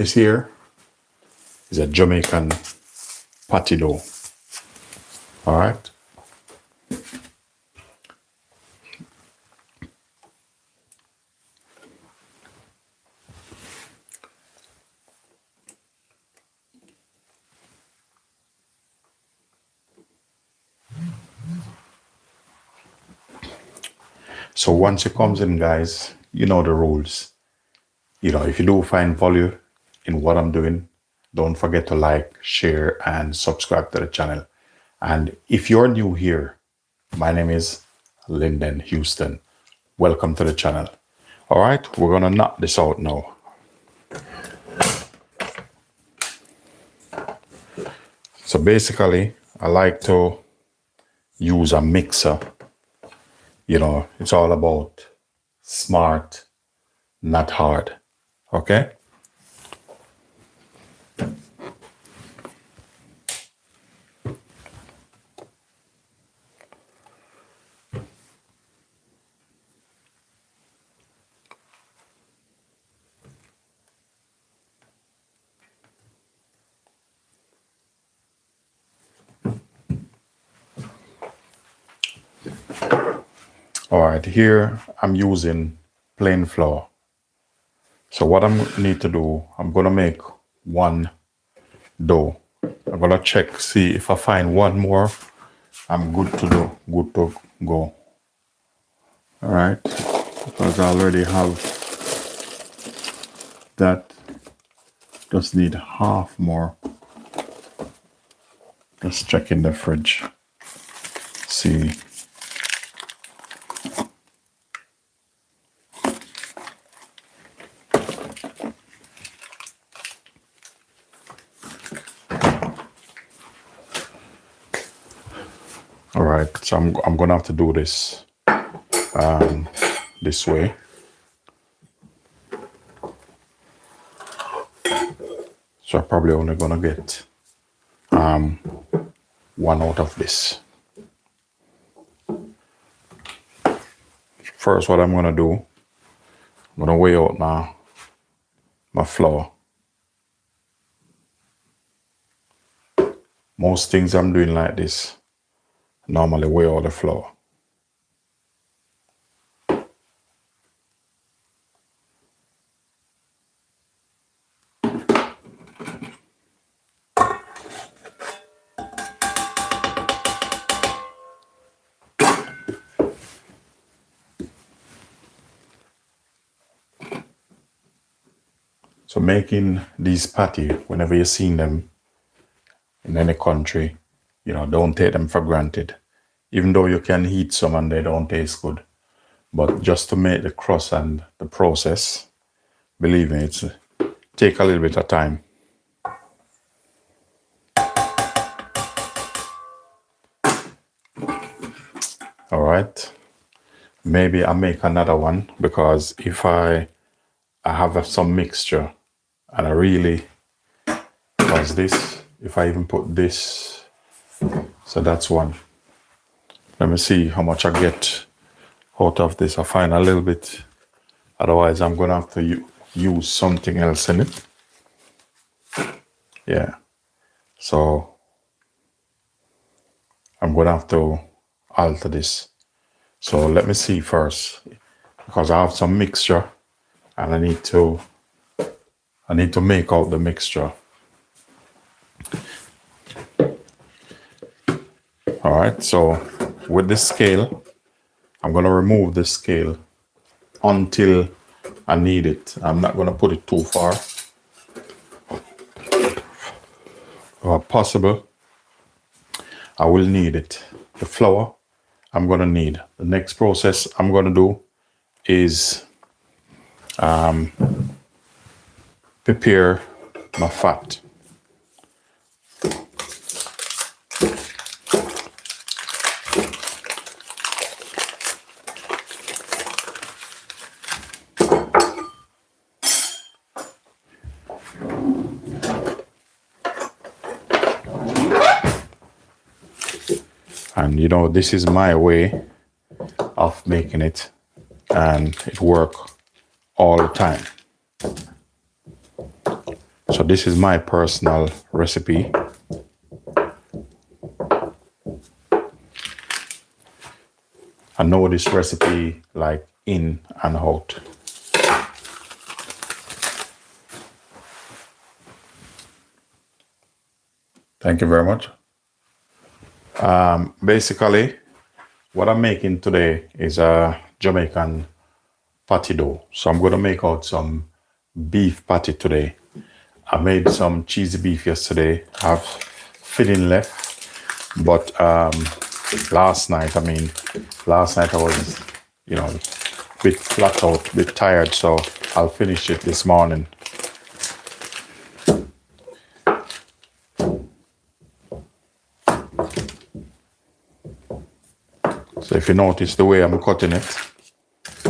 This here is a Jamaican patty dough. All right. So once it comes in, guys, you know the rules. You know, if you do find value in what I'm doing, don't forget to like, share, and subscribe to the channel. And if you're new here, my name is Linden Houston. Welcome to the channel. All right, we're gonna knock this out now. So basically, I like to use a mixer. You know, it's all about smart, not hard. Okay? All right, here I'm using plain flour. So what I'm need to do, I'm gonna make one dough. I'm gonna check, see if I find one more, I'm good to go. All right, because I already have that. Just need half more. Just check in the fridge. See. All right, so I'm gonna have to do this this way. So I'm probably only gonna get one out of this. First, what I'm gonna do, I'm gonna weigh out my flour. Most things I'm doing like this, normally weigh out the flour. So making these patty, whenever you're seeing them in any country, you know, don't take them for granted. Even though you can heat some and they don't taste good. But just to make the crust and the process, believe me, it's take a little bit of time. All right. Maybe I'll make another one because if I have some mixture and I really, because this, if I even put this, so that's one. Let me see how much I get out of this. I find a little bit, otherwise I'm gonna have to use something else in it. Yeah, so I'm gonna have to alter this. So let me see first, because I have some mixture and I need to make out the mixture. All right, so with this scale, I'm gonna remove the scale until I need it. I'm not gonna put it too far. If possible, I will need it. The flour, I'm gonna need. The next process I'm gonna do is prepare my fat. And you know, this is my way of making it, and it works all the time. So this is my personal recipe. I know this recipe like in and out. Thank you very much. Basically, what I'm making today is a Jamaican patty dough. So I'm going to make out some beef patty today. I made some cheesy beef yesterday. I have filling left, but last night I was, a bit flat out, a bit tired, so I'll finish it this morning. So if you notice the way I'm cutting it,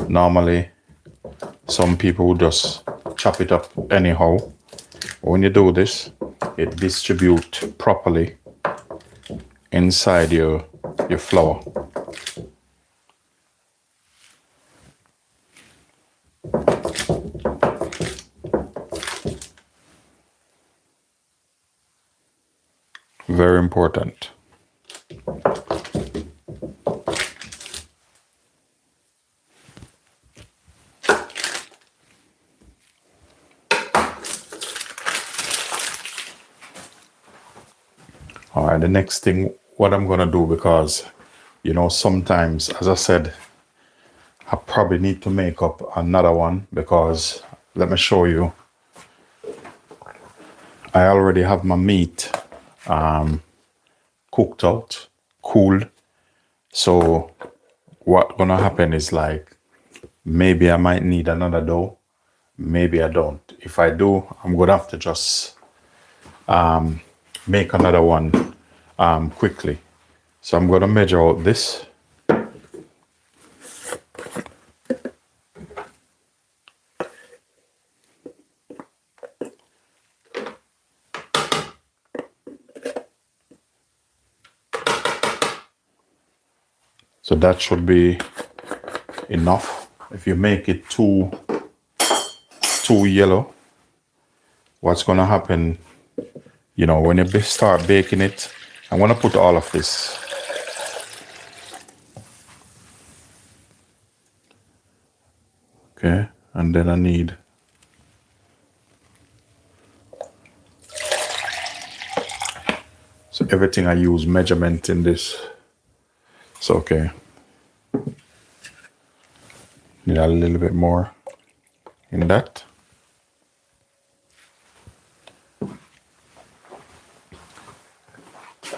normally some people would just chop it up anyhow. When you do this, it distributes properly inside your flour. Very important. All right, the next thing, what I'm gonna do, because sometimes, as I said, I probably need to make up another one, because let me show you. I already have my meat cooked out, cooled. So what's gonna happen is, like, maybe I might need another dough, maybe I don't. If I do, I'm gonna have to just make another one quickly. So I'm gonna measure out this. So that should be enough. If you make it too yellow, what's gonna happen, when you start baking it, I'm gonna put all of this. Okay, and then I need so everything I use measurement in this. So okay. Need a little bit more in that.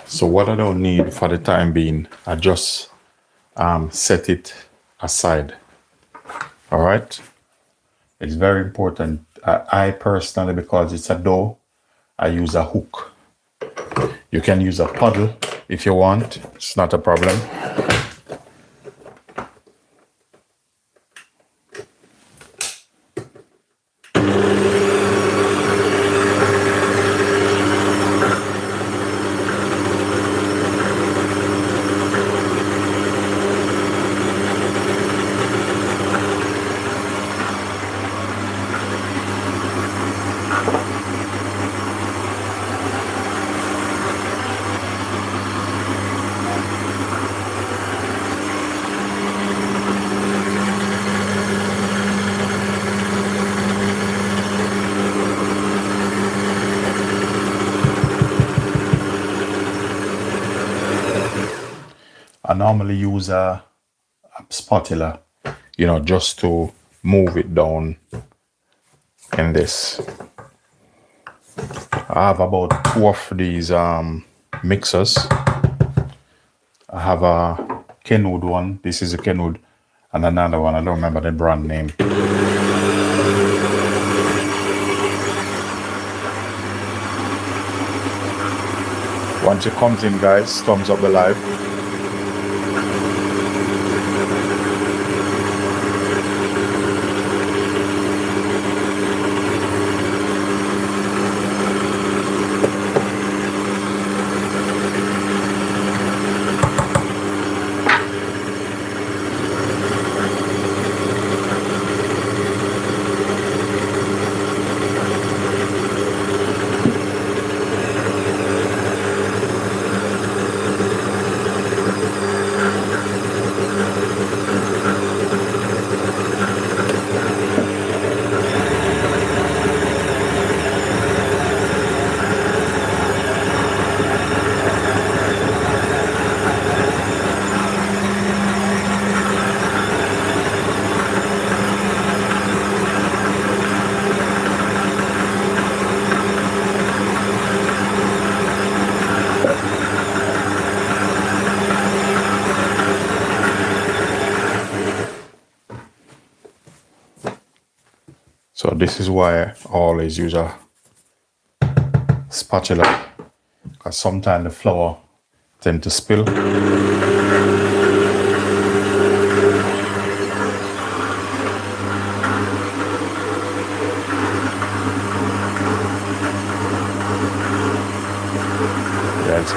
So what I don't need for the time being, I just set it aside. All right. It's very important. I personally, because it's a dough, I use a hook. You can use a puddle if you want. It's not a problem. I normally use a spatula, just to move it down in this. I have about 2 of these mixers. I have a Kenwood one. This is a Kenwood, and another one. I don't remember the brand name. Once it comes in, guys, thumbs up the live. So this is why I always use a spatula, because sometimes the flour tend to spill. Yes.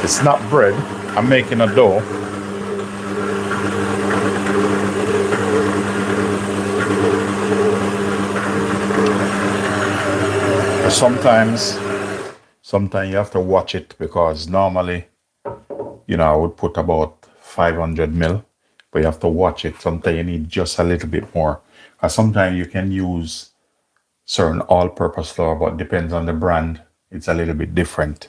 It's not bread. I'm making a dough. Sometimes you have to watch it, because normally, I would put about 500 ml, but you have to watch it. Sometimes you need just a little bit more. Because sometimes you can use certain all-purpose flour, but depends on the brand. It's a little bit different.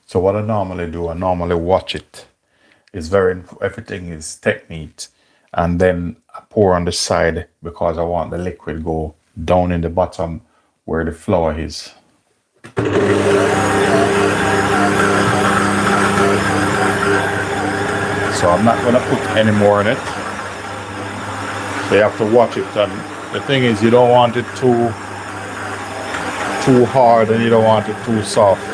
So what I normally do, I normally watch it. It's everything is technique. And then I pour on the side, because I want the liquid go down in the bottom where the flour is. So I'm not gonna put any more in it. So you have to watch it. And the thing is, you don't want it too hard, and you don't want it too soft.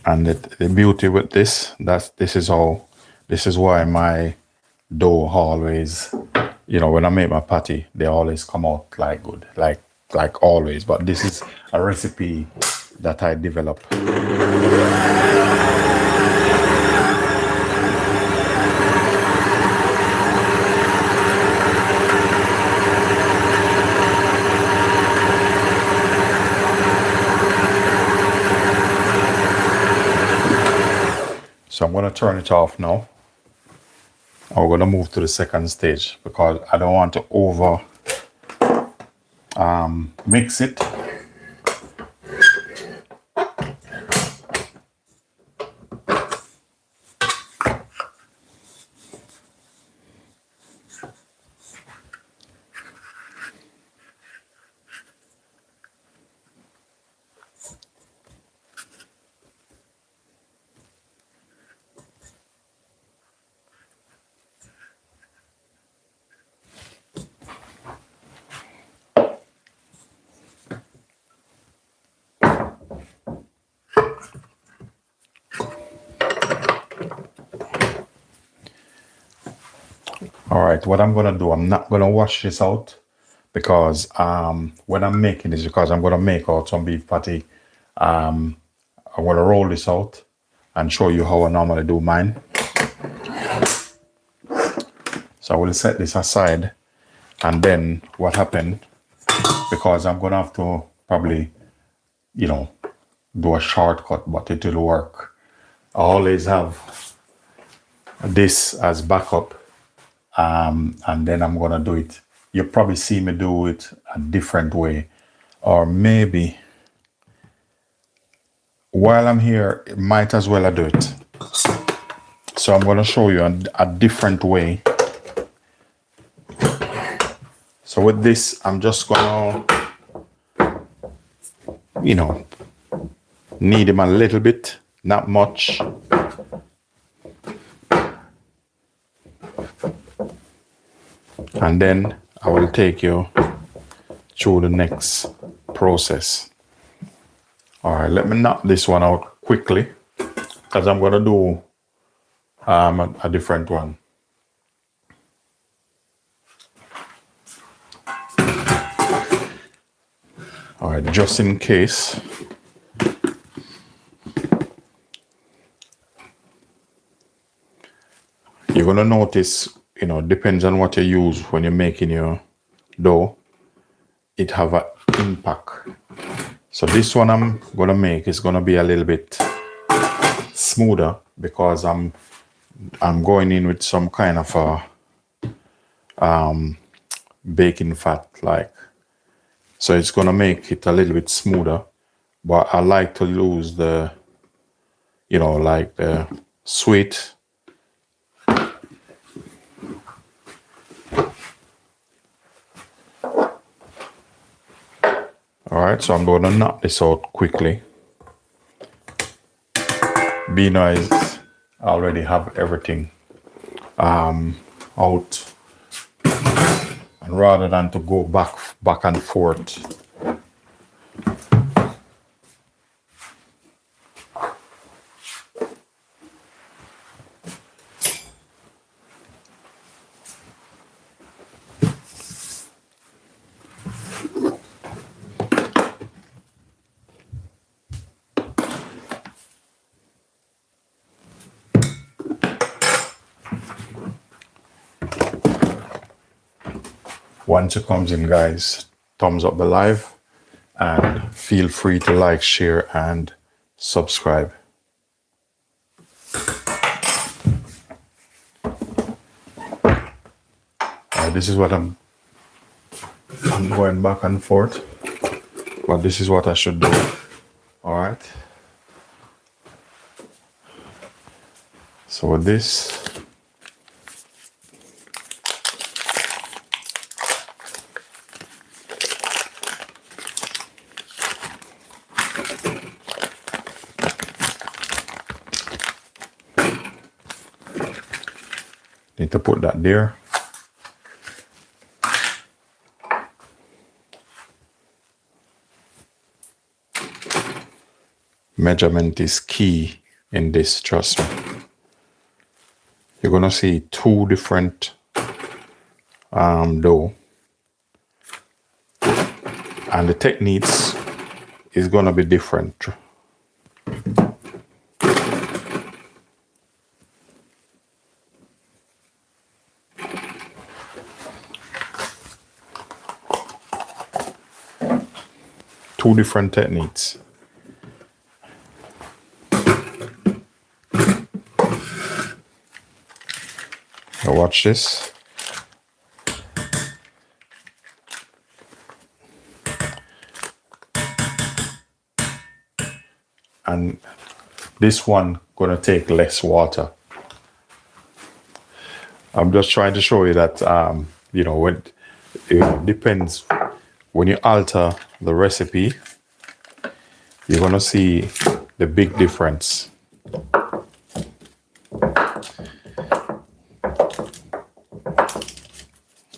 And the beauty with this is why my dough always, when I make my patty, they always come out like good, like always. But this is a recipe that I developed. So I'm going to turn it off now. I'm going to move to the second stage, because I don't want to over mix it. All right, what I'm gonna do, I'm not gonna wash this out, because when I'm making this, because I'm gonna make out some beef patty, I'm gonna roll this out and show you how I normally do mine. So I will set this aside, and then what happened, because I'm gonna have to probably, do a shortcut, but it will work. I always have this as backup. And then I'm gonna do it. You'll probably see me do it a different way, or maybe while I'm here, might as well I do it. So I'm gonna show you a different way. So with this, I'm just gonna, knead him a little bit, not much. And then I will take you through the next process. All right, let me knock this one out quickly, because I'm going to do a different one. All right, just in case. You're going to notice, depends on what you use when you're making your dough, it have an impact So this one I'm gonna make is gonna be a little bit smoother because I'm going in with some kind of a baking fat, like, so it's gonna make it a little bit smoother. But I like to lose the, like the sweet. All right, so I'm gonna knock this out quickly. Be nice. I already have everything out, and rather than to go back and forth. Once it comes in, guys, thumbs up the live and feel free to like, share, and subscribe. This is what I'm going back and forth, but this is what I should do. All right. So with this, need to put that there. Measurement is key in this, trust me. You're gonna see two different dough, and the techniques is gonna be different. Two different techniques. Now watch this. And this one gonna take less water. I'm just trying to show you that when it depends. When you alter the recipe, you're gonna see the big difference.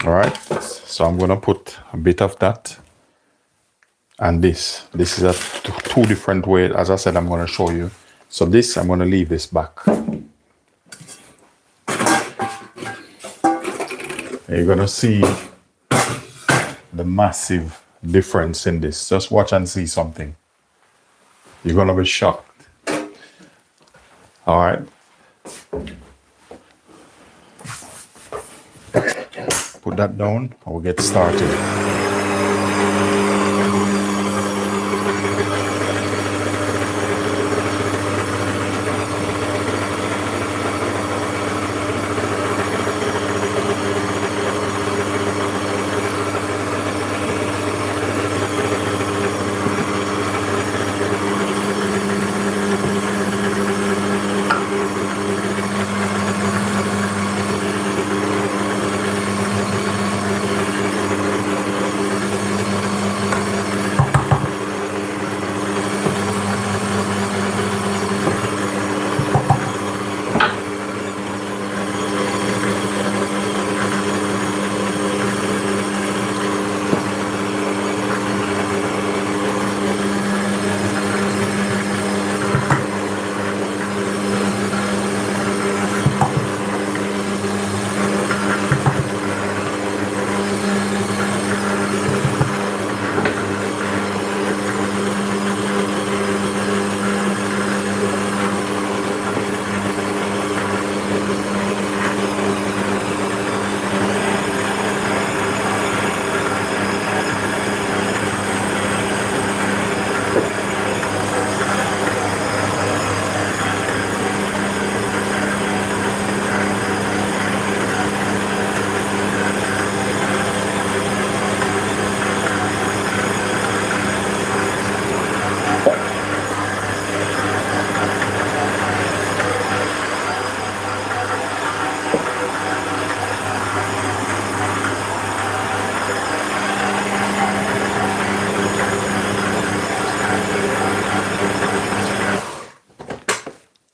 All right, so I'm gonna put a bit of that, and this is a two different ways. As I said, I'm gonna show you. So this, I'm gonna leave this back. You're gonna see the massive difference in this. Just watch and see something. You're gonna be shocked. All right. Put that down, and we'll get started.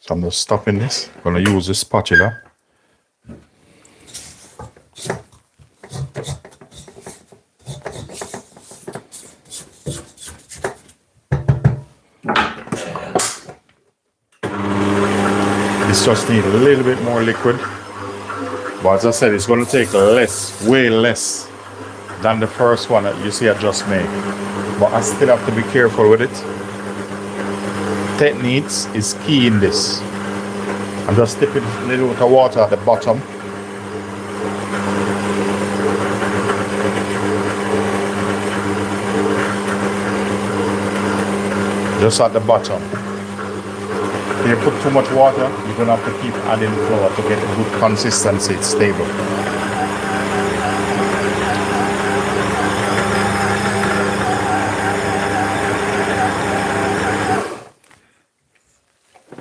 So I'm just stopping this. I'm gonna use this spatula. This just needs a little bit more liquid. But as I said, it's gonna take less, way less than the first one that you see I just made. But I still have to be careful with it. Techniques is key in this. I'm just dipping a little bit of water at the bottom. Just at the bottom. If you put too much water, you're gonna have to keep adding flour to get a good consistency. It's stable.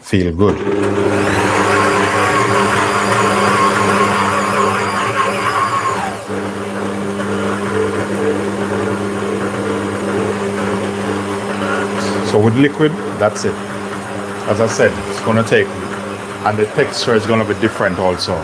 Feel good. So with liquid, that's it. As I said, it's gonna take, and the texture is gonna be different also.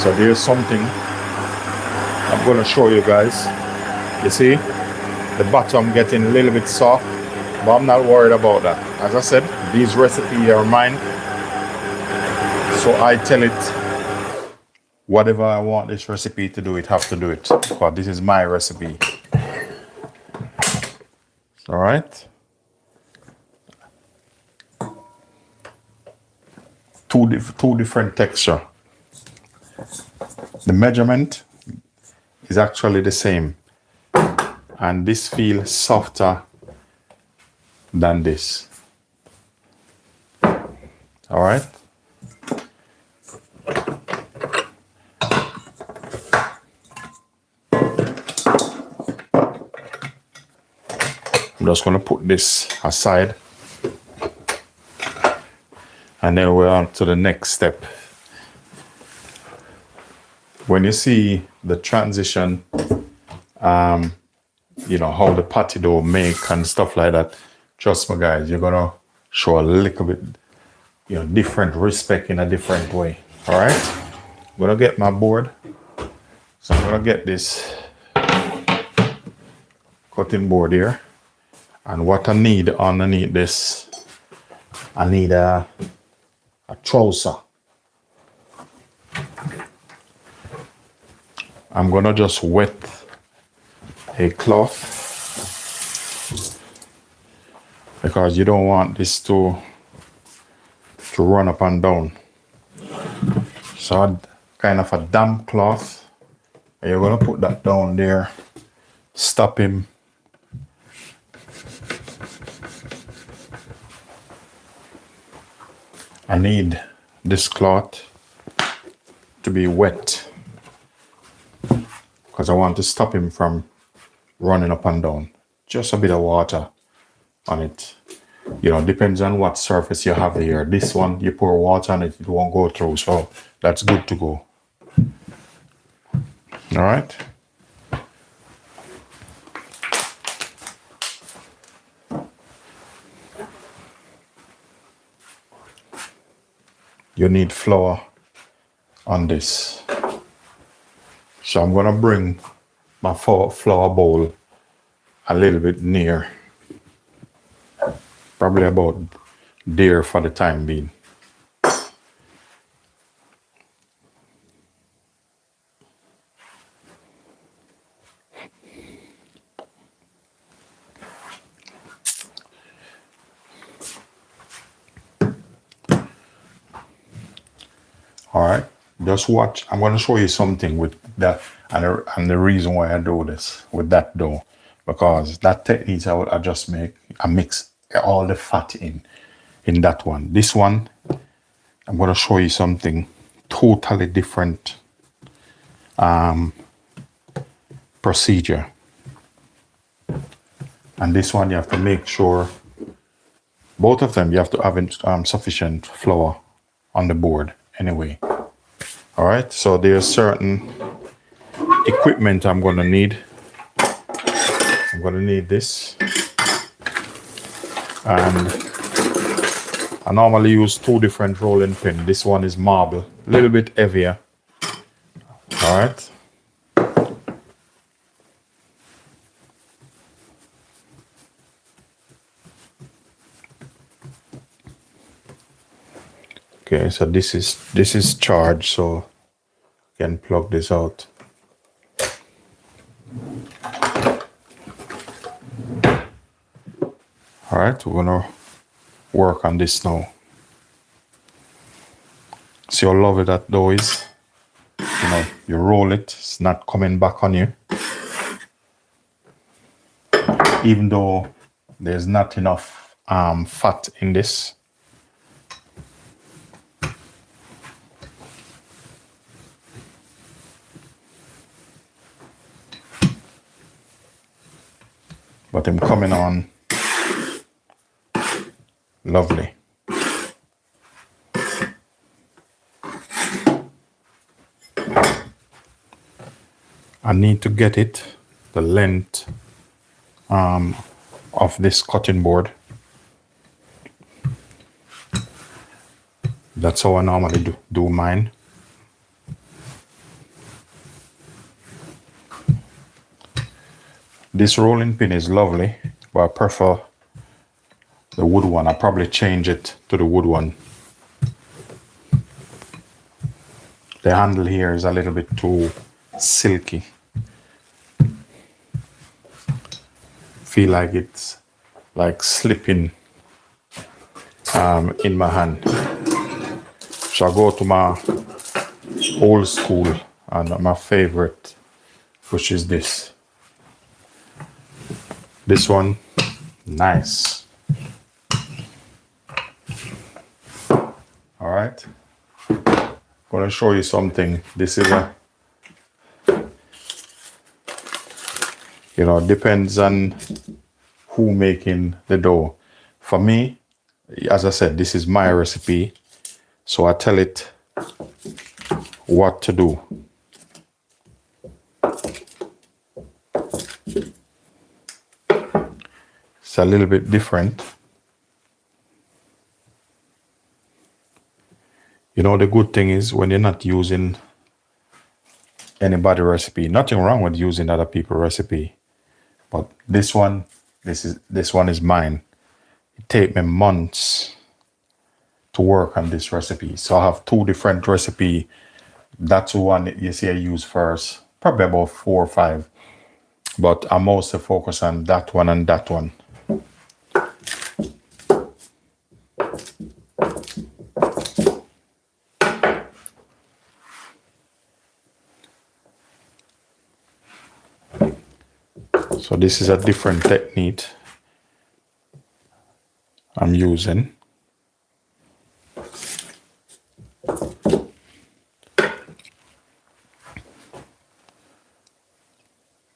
So there's something I'm going to show you guys. You see, the bottom getting a little bit soft, but I'm not worried about that. As I said, these recipes are mine. So I tell it, whatever I want this recipe to do, it have to do it. But this is my recipe. All right. Two different texture. The measurement is actually the same, and this feels softer than this. All right. I'm just going to put this aside, and then we're on to the next step. When you see the transition, you know, how the patty dough make and stuff like that, trust me guys, you're gonna show a little bit, you know, different respect in a different way. All right, I'm gonna get my board. So I'm gonna get this cutting board here, and what I need underneath this, I need a trouser. I'm gonna just wet a cloth because you don't want this to run up and down. So kind of a damp cloth, and you're gonna put that down there, stop him. I need this cloth to be wet because I want to stop him from running up and down. Just a bit of water on it. You know, depends on what surface you have here. This one, you pour water on it, it won't go through, so that's good to go. All right. You need flour on this. So I'm gonna bring my flour bowl a little bit near, probably about there for the time being. All right, just watch. I'm going to show you something with that, and the reason why I do this with that dough, because that technique I just make, I mix all the fat in that one. This one, I'm going to show you something totally different procedure. And this one you have to make sure, both of them you have to have sufficient flour on the board anyway. All right, so there's certain equipment I'm gonna need. I'm gonna need this, and I normally use 2 different rolling pin. This one is marble, a little bit heavier. All right. Okay, so this is charged, so you can plug this out. All right, we're gonna work on this now. See how lovely that dough is? You know, you roll it, it's not coming back on you. Even though there's not enough fat in this. But I'm coming on lovely. I need to get it the length of this cutting board. That's how I normally do mine. This rolling pin is lovely, but I prefer the wood one. I probably change it to the wood one. The handle here is a little bit too silky. Feel like it's like slipping in my hand. So I go to my old school and my favorite, which is this. This one, nice. All right. Gonna show you something. This is a, you know, depends on who making the dough. For me, as I said, this is my recipe, so I tell it what to do. It's a little bit different. You know, the good thing is when you're not using anybody's recipe, nothing wrong with using other people's recipe, but this one is mine. It take me months to work on this recipe. So I have 2 different recipes. That's the one that you see I use first, probably about 4 or 5. But I mostly focus on that one and that one. So this is a different technique I'm using.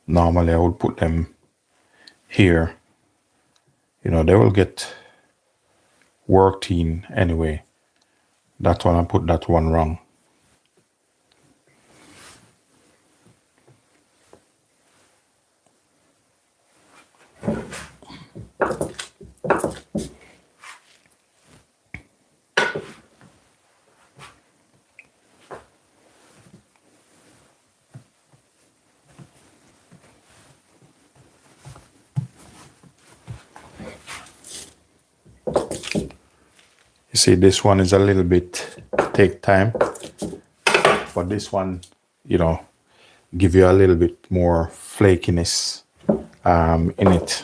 Normally I would put them here. You know, they will get worked in anyway. That one, I put that one wrong. You see, this one is a little bit take time, but this one, you know, give you a little bit more flakiness in it.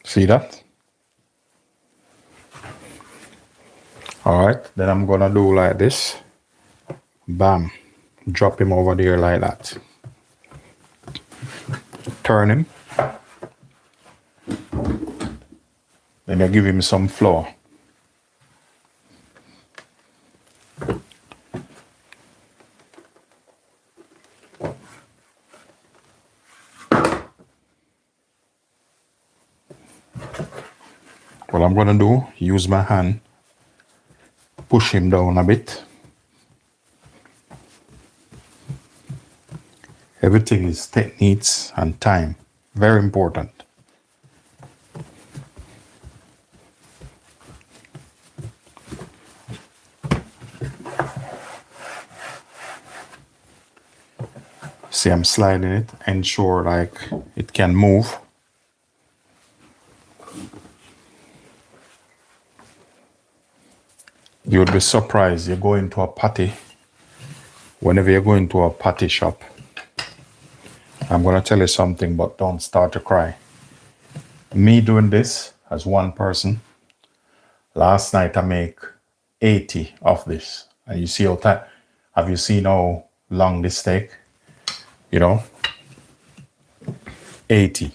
See that? All right, then I'm gonna do like this. Bam. drop him over there like that. Turn him. Then I give him some flour. What I'm gonna do, use my hand, push him down a bit. Everything is techniques and time. Very important. See, I'm sliding it, ensure like it can move. You would be surprised. You go into a patty. Whenever you go into a patty shop, I'm gonna tell you something, but don't start to cry. Me doing this as one person, last night I make 80 of this. And you see how have you seen how long this take? You know, 80.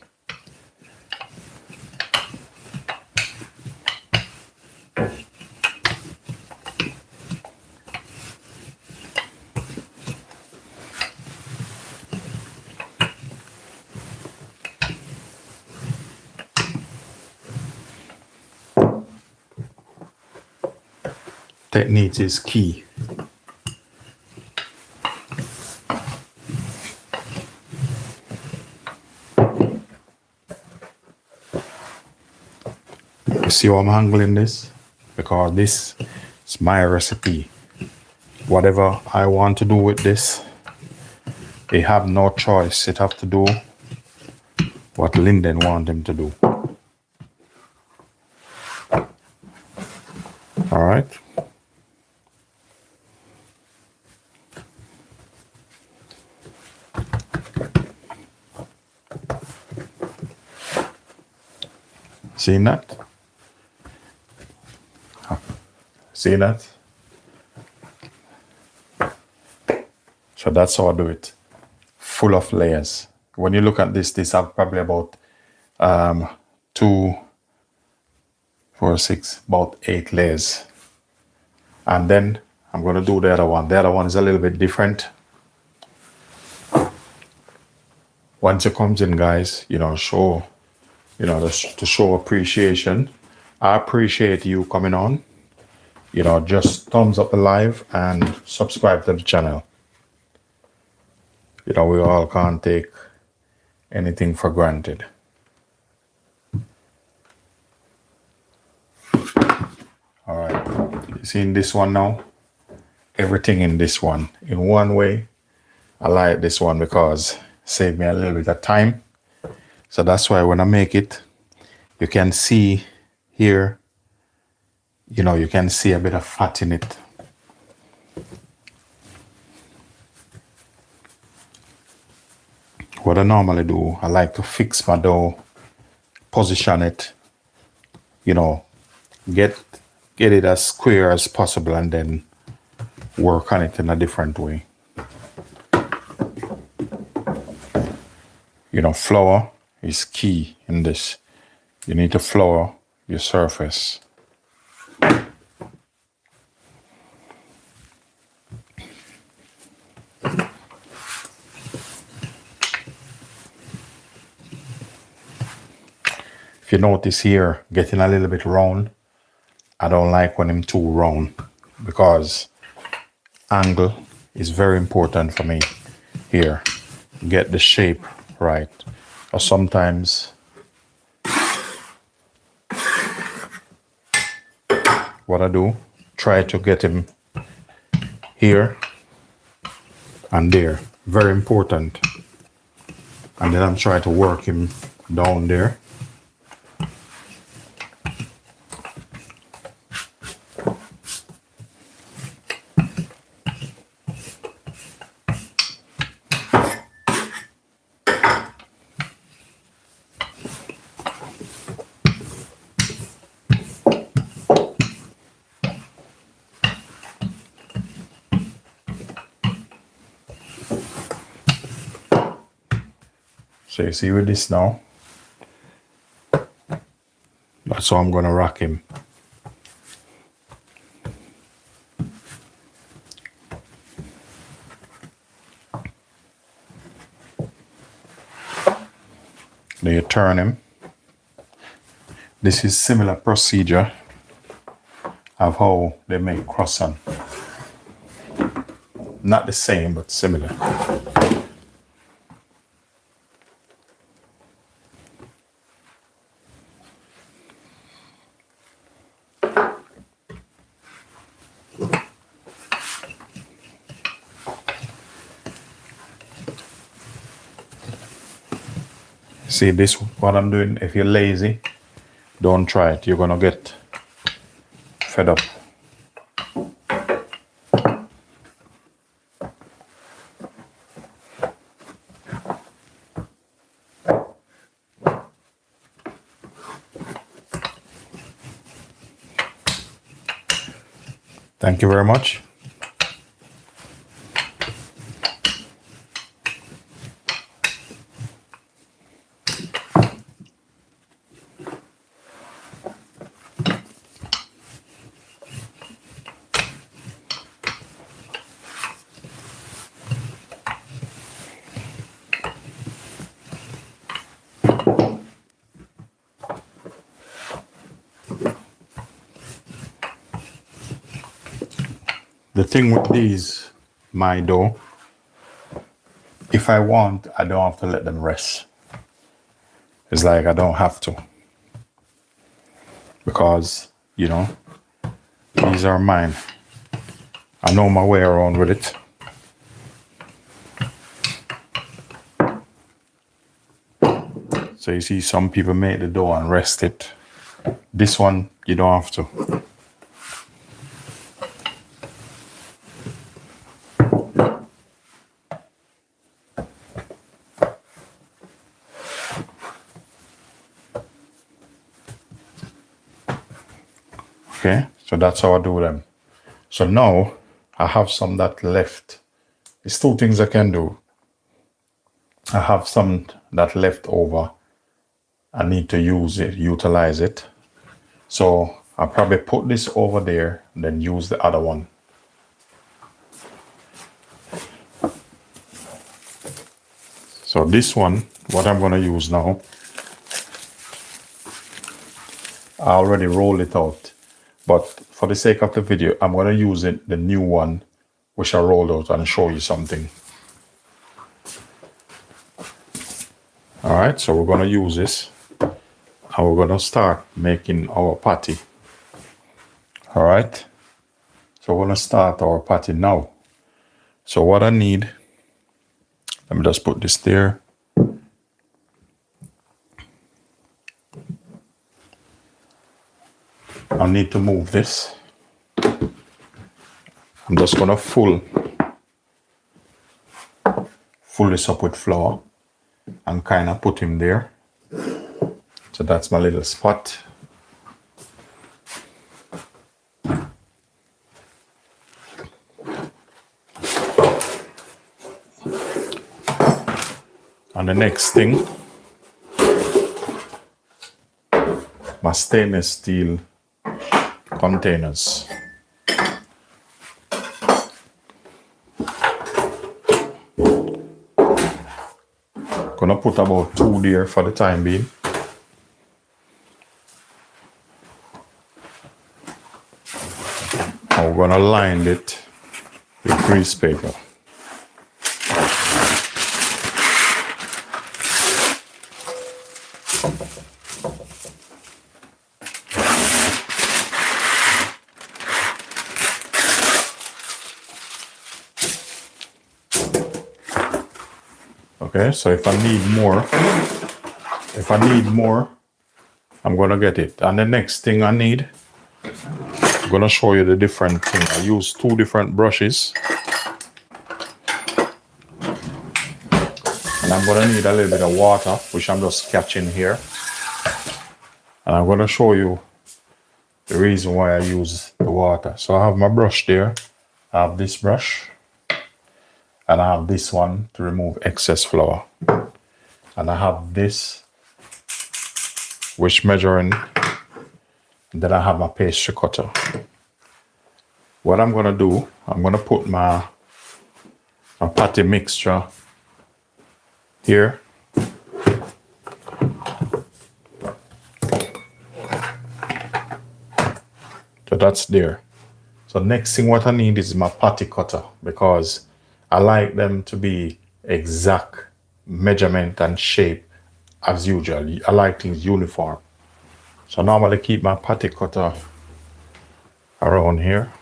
Technique is key. You see how I'm handling this? Because this is my recipe. Whatever I want to do with this, they have no choice. It have to do what Linden want them to do. All right. Seen that? See that? So that's how I do it. Full of layers. When you look at this have probably about 2, 4, 6, about 8 layers. And then I'm going to do the other one. The other one is a little bit different. Once it comes in, guys, show, to show appreciation. I appreciate you coming on. Just thumbs up the live and subscribe to the channel. We all can't take anything for granted. All right, you see in this one now, everything in this one. In one way, I like this one because it saved me a little bit of time. So that's why when I make it, you can see here, you can see a bit of fat in it. What I normally do, I like to fix my dough, position it, get it as square as possible and then work on it in a different way. Flour is key in this. You need to flour your surface. If you notice here, getting a little bit round, I don't like when I'm too round because angle is very important for me here. Get the shape right. Or sometimes what I do, try to get him here and there. Very important. And then I'm trying to work him down there. So you see with this now, that's how I'm gonna rock him. Then you turn him. This is similar procedure of how they make croissant. Not the same, but similar. See this, what I'm doing, if you're lazy, don't try it. You're gonna get fed up. Thank you very much. The thing with these, my dough, if I want, I don't have to let them rest. It's like I don't have to. Because, you know, these are mine. I know my way around with it. So you see some people make the dough and rest it. This one, you don't have to. Okay, so that's how I do them. So now I have some that left. There's two things I can do. I have some that left over. I need to use it, utilize it. So I'll probably put this over there and then use the other one. So this one, what I'm gonna use now, I already rolled it out. But for the sake of the video, I'm going to use the new one, which I rolled out, and show you something. All right, so we're going to use this. And we're going to start making our patty. All right. So we're going to start our patty now. So what I need, let me just put this there. I need to move this. I'm just gonna fill this up with flour and kind of put him there. So that's my little spot. And the next thing, my stainless steel containers. Gonna put about 2 there for the time being. And we're gonna line it with grease paper. Okay, so if I need more, I'm gonna get it. And the next thing I need, I'm gonna show you the different thing. I use 2 different brushes. And I'm gonna need a little bit of water, which I'm just catching here. And I'm gonna show you the reason why I use the water. So I have my brush there. I have this brush. And I have this one to remove excess flour. And I have this, which measuring. Then I have my pastry cutter. What I'm gonna do, I'm gonna put my patty mixture here. So that's there. So next thing what I need is my patty cutter, because I like them to be exact measurement and shape as usual. I like things uniform. So normally keep my patty cutter around here.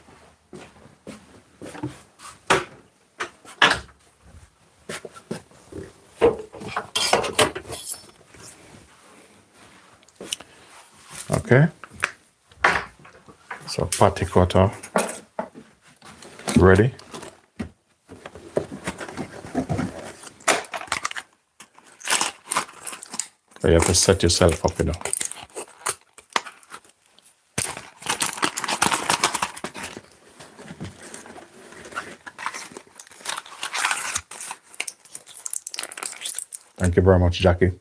Okay. So patty cutter ready. So you have to set yourself up, you know. Thank you very much, Jackie.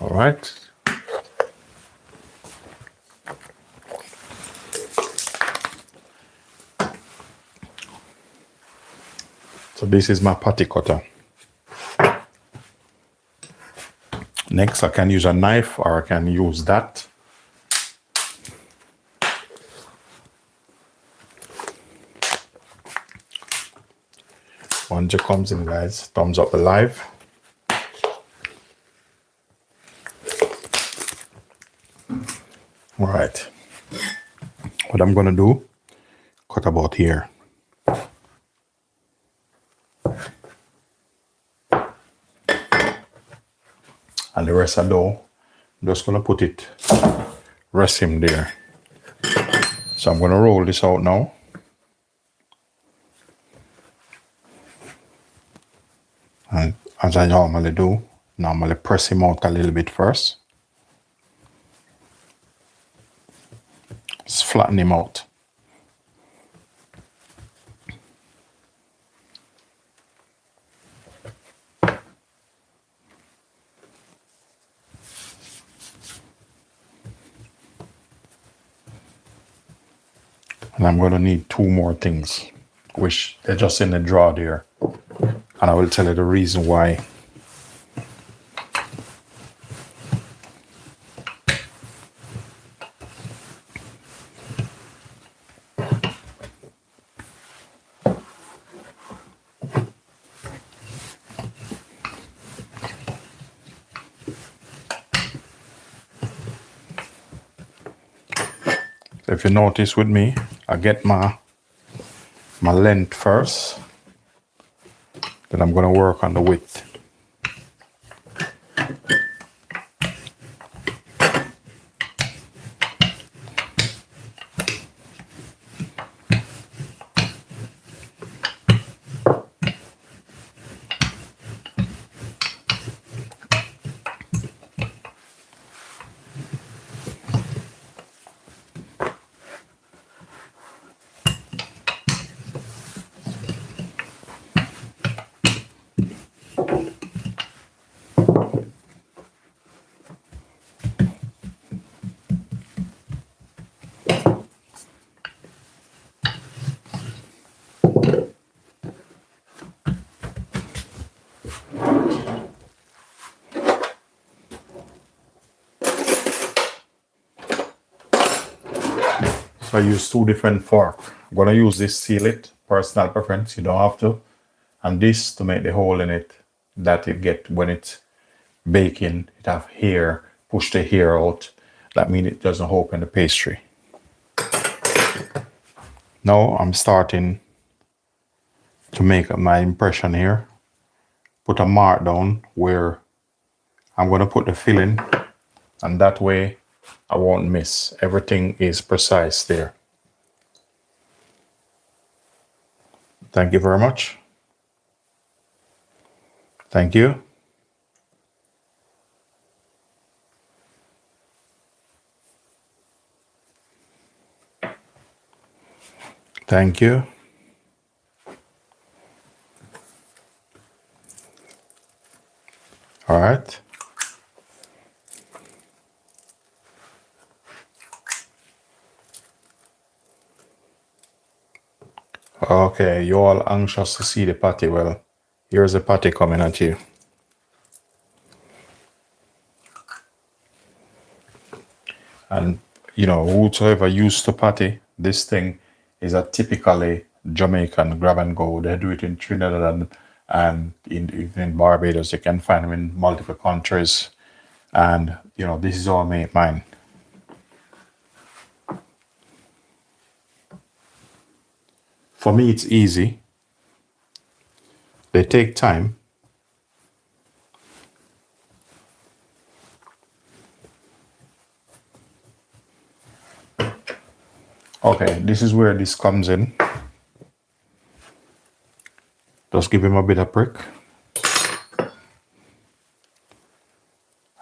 All right. So this is my patty cutter. Next, I can use a knife or I can use that. Once it comes in, guys, thumbs up the live. All right. What I'm gonna do, cut about here. And the rest of the dough, I'm just gonna put it, rest him there. So I'm gonna roll this out now. And as I normally do, normally press him out a little bit first. Just flatten him out. And I'm gonna need two more things, which they're just in the drawer there. And I will tell you the reason why. If you notice with me, I get my length first, then I'm gonna work on the width. So I use two different forks. I'm gonna use this seal it, personal preference, you don't have to. And this to make the hole in it that it get when it's baking, it have hair, push the hair out. That means it doesn't open the pastry. Now I'm starting to make my impression here. Put a mark down where I'm gonna put the filling, and that way I won't miss. Everything is precise there. Thank you very much. Thank you. Thank you. All right. Okay, you all anxious to see the patty. Well, here's the patty coming at you. And, you know, whosoever used to patty, this thing is a typically Jamaican grab and go. They do it in Trinidad and even in Barbados. You can find them in multiple countries. And, you know, this is all made mine. For me, it's easy. They take time. Okay, this is where this comes in. Just give him a bit of prick.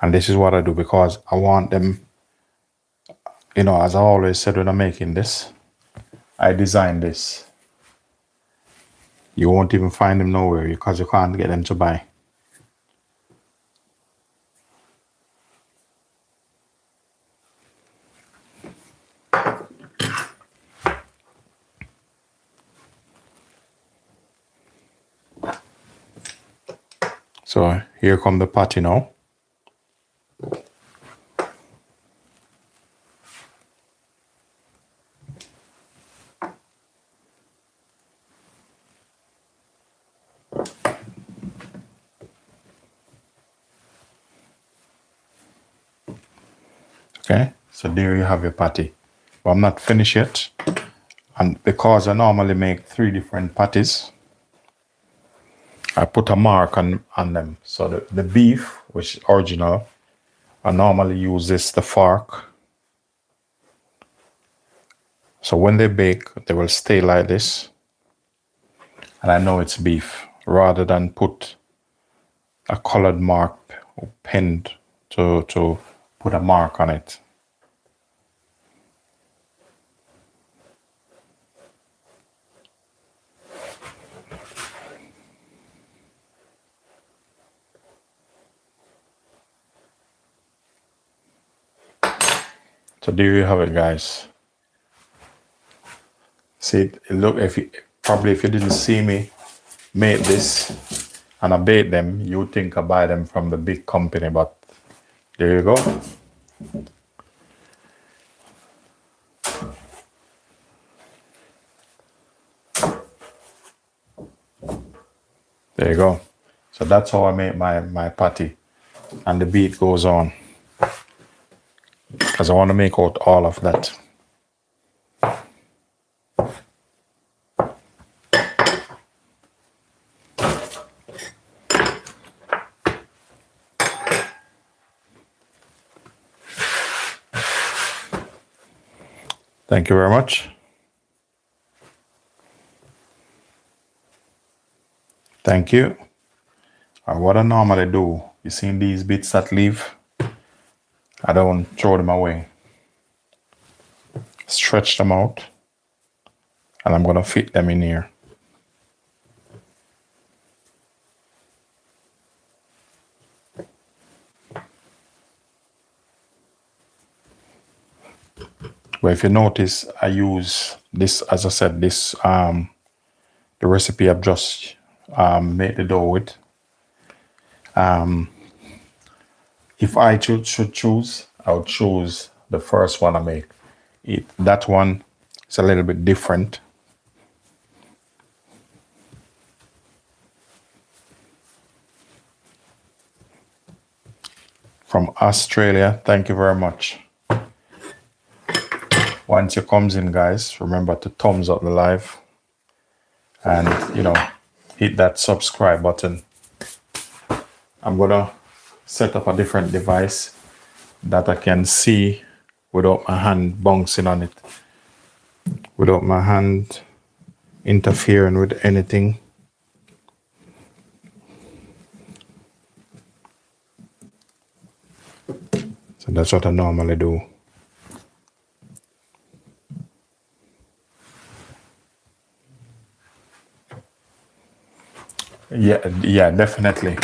And this is what I do because I want them, you know, as I always said when I'm making this, I designed this. You won't even find them nowhere because you can't get them to buy. So here come the patty now. Okay, so there you have your patty. But I'm not finished yet. And because I normally make 3 different patties, I put a mark on them. So the beef, which is original, I normally use the fork. So when they bake, they will stay like this. And I know it's beef, rather than put a colored mark pinned to put a mark on it. So there you have it, guys. See, look, if you didn't see me make this and I bake them, you would think I buy them from the big company, but there you go. There you go. So that's how I make my patty. And the beat goes on. Because I want to make out all of that. Thank you very much. Thank you. And what I normally do, you see these bits that leave, I don't throw them away. Stretch them out. And I'm going to fit them in here. But if you notice, I use this, as I said, this the recipe I've just made the dough with. If I should choose, I would choose the first one I make. That one is a little bit different. From Australia, thank you very much. Once it comes in, guys, remember to thumbs up the live and, you know, hit that subscribe button. I'm gonna set up a different device that I can see without my hand bouncing on it, without my hand interfering with anything. So that's what I normally do. Yeah, definitely.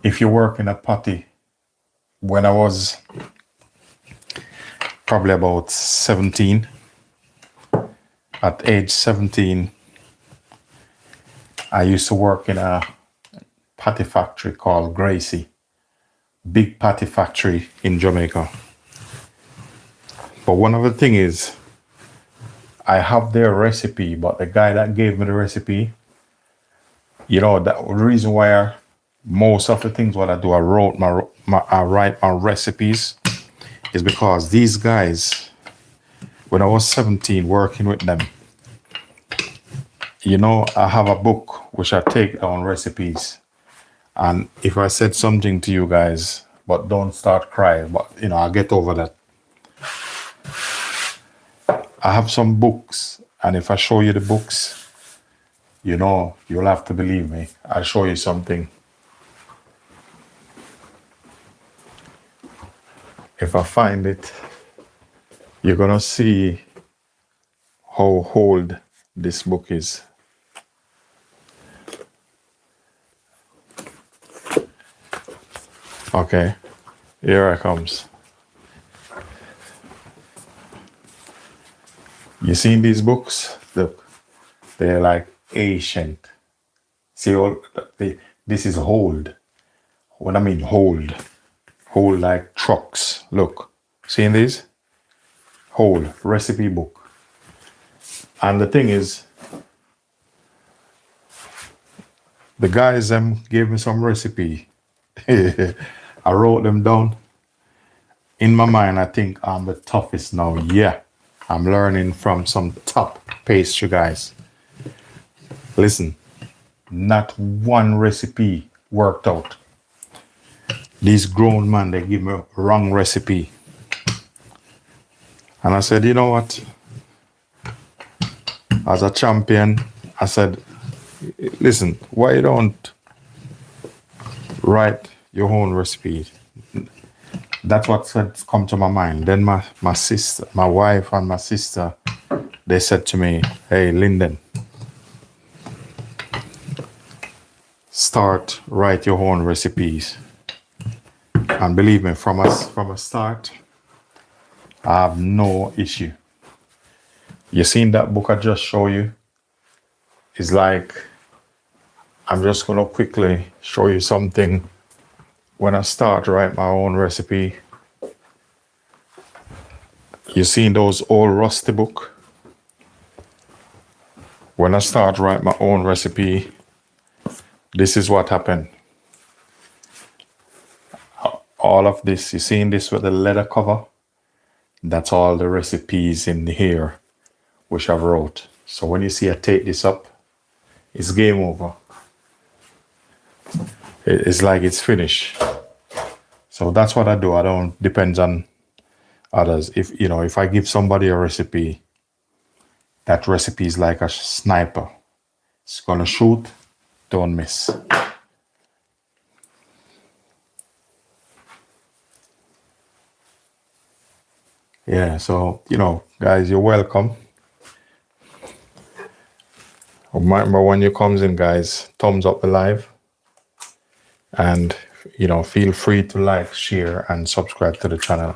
If you work in a party, when I was probably about 17, at age 17, I used to work in a patty factory called Gracie, big patty factory in Jamaica. But one of the thing is, I have their recipe, but the guy that gave me the recipe, that the reason why most of the things what I do, I write my recipes, is because these guys, when I was 17, working with them, I have a book which I take down recipes. And if I said something to you guys, but don't start crying, but I'll get over that. I have some books, and if I show you the books, you'll have to believe me. I'll show you something. If I find it, you're gonna see how old this book is. Okay, here it comes. You seen these books? Look, they're like ancient. See, this is old. What I mean, old like trucks. Look, seeing these? Old recipe book. And the thing is, the guys gave me some recipe. I wrote them down. In my mind, I think I'm the toughest now. Yeah, I'm learning from some top pastry guys. Listen, not one recipe worked out. These grown men, they give me a wrong recipe. And I said, you know what? As a champion, I said, listen, why you don't write your own recipe? That's what come to my mind. Then my sister, my wife and my sister, they said to me, hey, Linden, write your own recipes. And believe me, from a start, I have no issue. You seen that book I just show you? It's like, I'm just gonna quickly show you something. When I start to write my own recipe, you seen those old rusty book? When I start to write my own recipe, this is what happened. All of this, you seen this with the leather cover? That's all the recipes in here, which I've wrote. So when you see I take this up, it's game over. It's like it's finished. So that's what I do. I don't depend on others. If I give somebody a recipe, that recipe is like a sniper. It's gonna shoot, don't miss. Yeah, so guys, you're welcome. Remember when you comes in, guys, thumbs up the live. And feel free to like, share, and subscribe to the channel.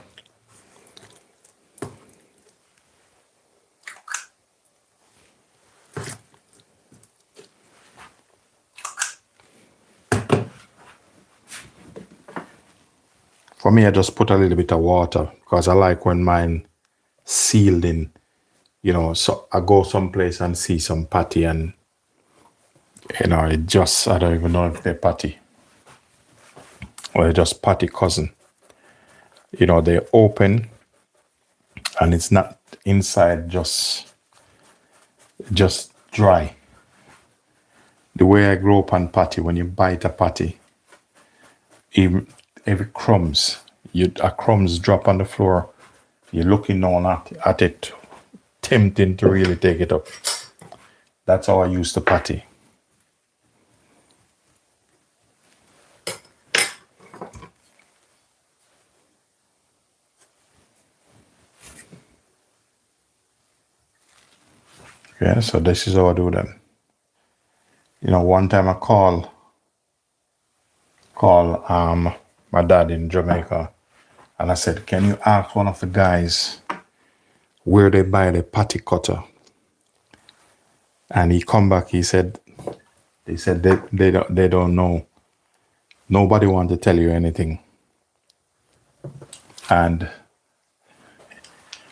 For me, I just put a little bit of water because I like when mine sealed in. So I go someplace and see some patty and I don't even know if they're patty or they're just patty cousin. They open and it's not inside just dry. The way I grew up on patty, when you bite a patty, even every crumbs drop on the floor, you're looking on at it, tempting to really take it up. That's how I used to patty. Yeah, so this is how I do them. One time I call my dad in Jamaica, and I said, "Can you ask one of the guys where they buy the patty cutter?" And he come back. He said, they don't know. Nobody want to tell you anything, and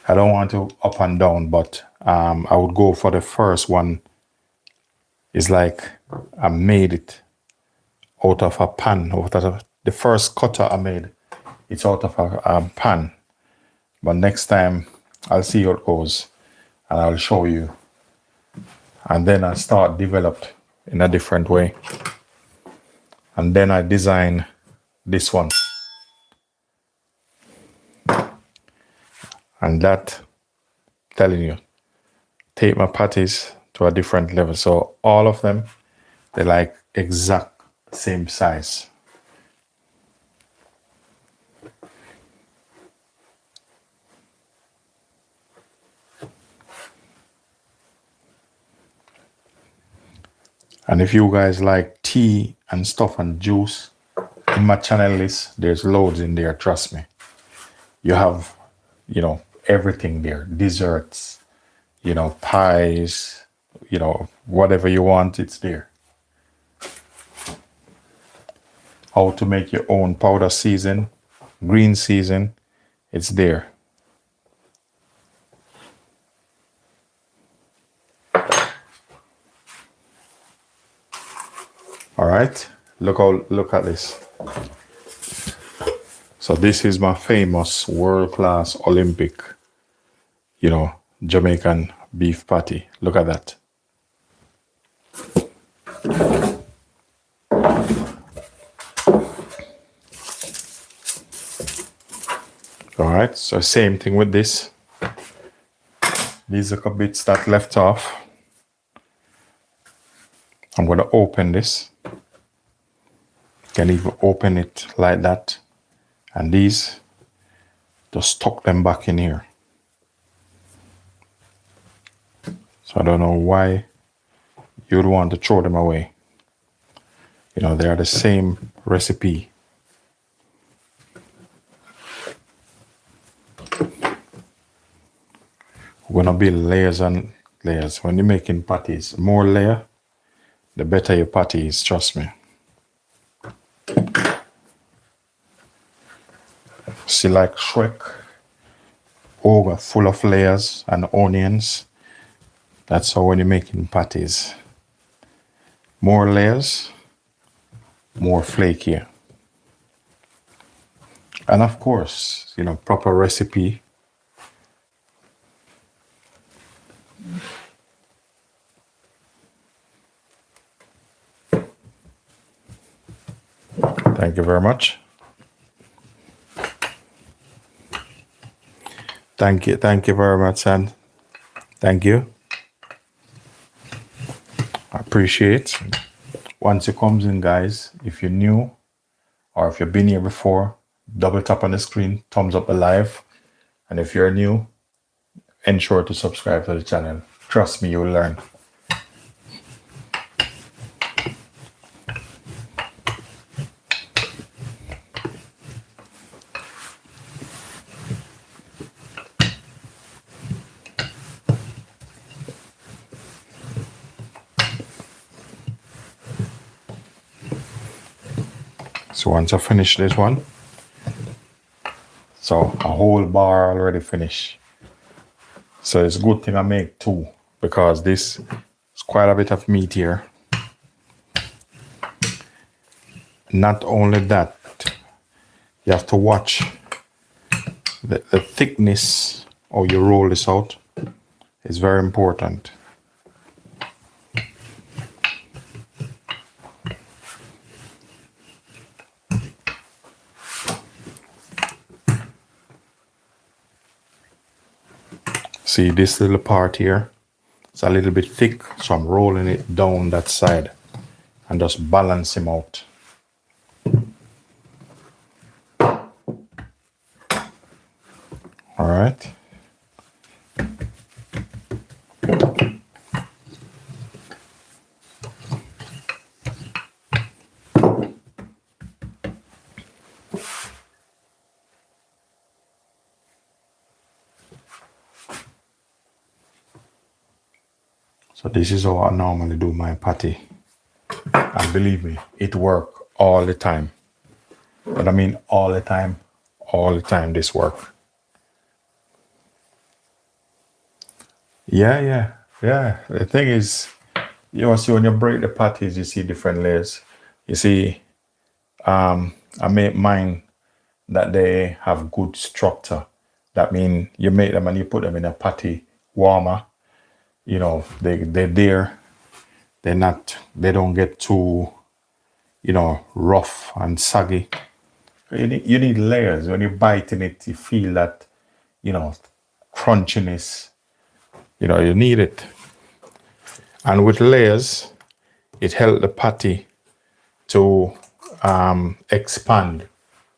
I don't want to up and down, but I would go for the first one. It's like I made it out of a pan. The first cutter I made, it's out of a pan. But next time, I'll see how it goes, and I'll show you. And then I start developed in a different way. And then I design this one. And that, telling you, take my patties to a different level. So all of them, they're like exact same size. And if you guys like tea and stuff and juice, in my channel list, there's loads in there, trust me. You have, everything there. Desserts, pies, whatever you want, it's there. How to make your own powder season, green season, it's there. All right, look at this. So this is my famous world-class Olympic, Jamaican beef patty. Look at that. All right, so same thing with this. These are the bits that left off. I'm going to open this. Can even open it like that. And these, just tuck them back in here. So I don't know why you'd want to throw them away. They are the same recipe. We're going to build layers and layers. When you're making patties, more layer, the better your patty is, trust me. See, like Shrek, over full of layers and onions. That's how when you're making patties. More layers, more flaky. And of course, proper recipe. Thank you very much. Thank you very much, son. Thank you. I appreciate. Once it comes in, guys, if you're new or if you've been here before, double tap on the screen, thumbs up the live. And if you're new, ensure to subscribe to the channel. Trust me, you will learn. So once I finish this one, so a whole bar already finished. So it's a good thing I make two, because this is quite a bit of meat here. Not only that, you have to watch the thickness or you roll this out is very important. See this little part here, it's a little bit thick, so I'm rolling it down that side and just balance him out. All right. So this is how I normally do my patty. And believe me, it works all the time. But I mean all the time this work. Yeah. The thing is, you see when you break the patties, you see different layers. You see, I make mine that they have good structure. That means you make them and you put them in a patty warmer. You know, they're there. They don't get too, rough and saggy. You need layers. When you bite in it, you feel that, crunchiness. You need it. And with layers, it helps the patty to expand.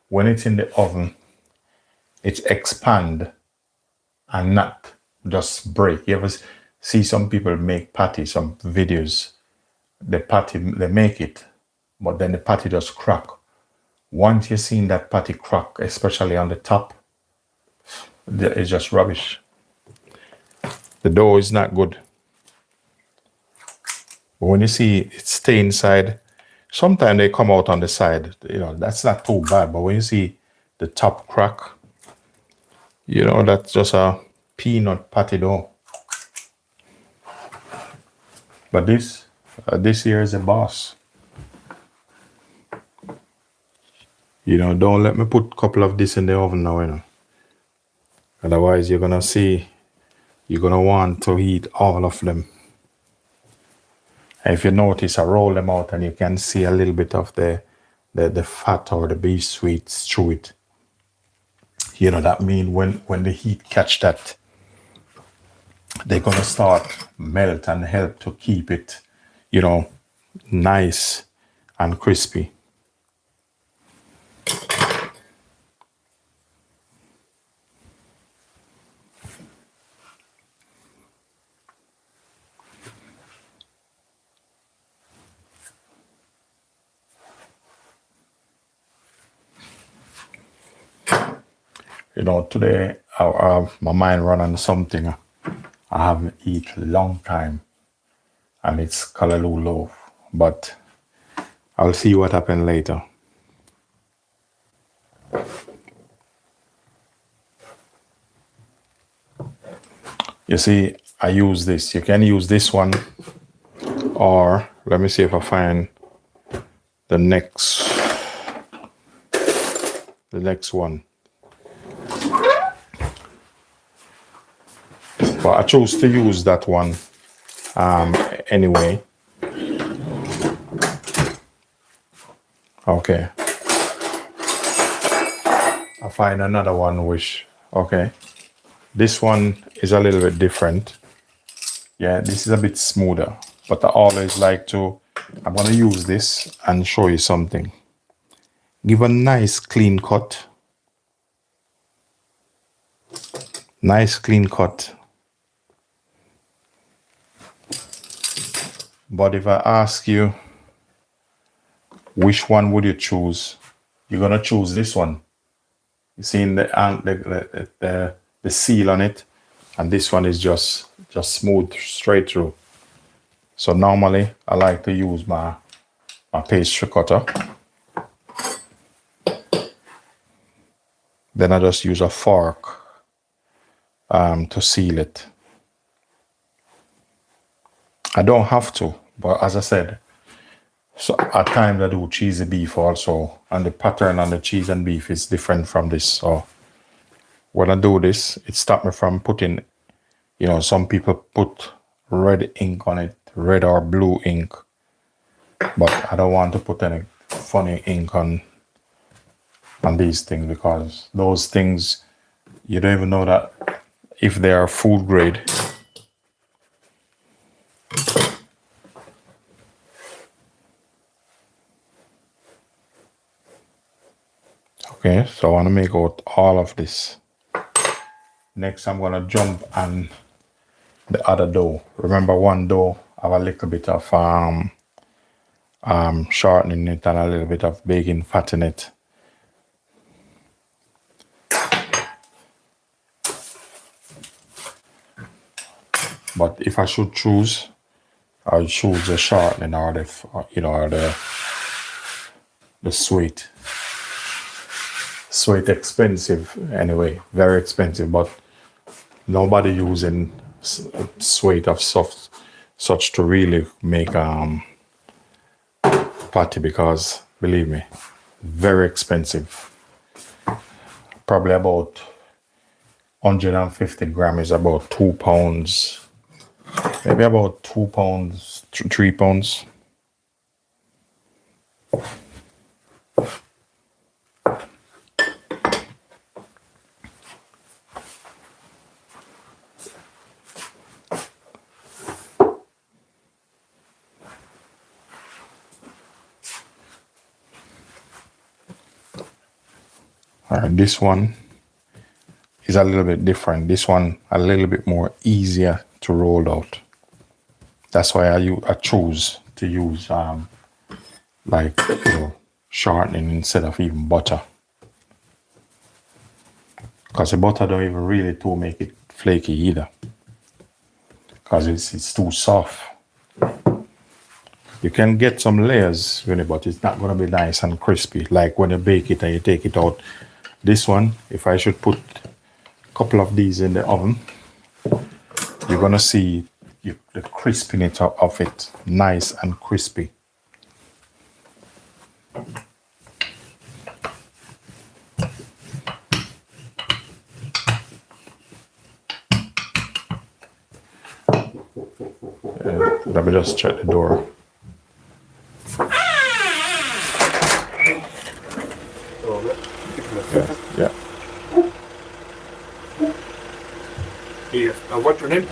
When it's in the oven, it expand and not just break. You ever see some people make patty, some videos, the patty, they make it, but then the patty just crack. Once you've seen that patty crack, especially on the top, it's just rubbish. The dough is not good. But when you see it stay inside, sometimes they come out on the side. That's not too bad. But when you see the top crack, that's just a peanut patty dough. But this here is a boss. Don't let me put a couple of this in the oven now, Otherwise, you're going to want to eat all of them. If you notice, I roll them out and you can see a little bit of the fat or the beef sweets through it. That means when the heat catch that, they're going to start melt and help to keep it, nice and crispy. Today my mind run on something I haven't eaten a long time, and it's callaloo loaf. But I'll see what happens later. You see, I use this. You can use this one, or let me see if I find the next one. But I chose to use that one anyway. Okay. I find another one which, okay. This one is a little bit different. Yeah, this is a bit smoother. But I always like I'm going to use this and show you something. Give a nice clean cut. Nice clean cut. But if I ask you, which one would you choose? You're gonna choose this one. You see in the seal on it, and this one is just smooth straight through. So normally I like to use my pastry cutter. Then I just use a fork to seal it. I don't have to, but as I said, so at times I do cheesy beef also, and the pattern on the cheese and beef is different from this. So when I do this, it stops me from putting, some people put red ink on it, red or blue ink, but I don't want to put any funny ink on these things, because those things, you don't even know that if they are food grade. Okay, so I want to make out all of this. Next, I'm going to jump on the other dough. Remember, one dough have a little bit of shortening it and a little bit of baking fat in it. But if I should choose, I'll choose the shortening or the or the sweet. Sweet expensive anyway, very expensive. But nobody using sweet of soft such to really make patty, because believe me, very expensive. Probably about 150 grams is about £2, maybe about £2, £3. All right, this one is a little bit different. This one a little bit more easier to roll out. That's why I choose to use like shortening instead of even butter, because the butter don't even really to make it flaky either, because it's too soft. You can get some layers with it, but it's not going to be nice and crispy like when you bake it and you take it out. This one, if I should put a couple of these in the oven, you're going to see the crispiness of it, nice and crispy. Let me just check the door. Yeah. Yeah. What's your name?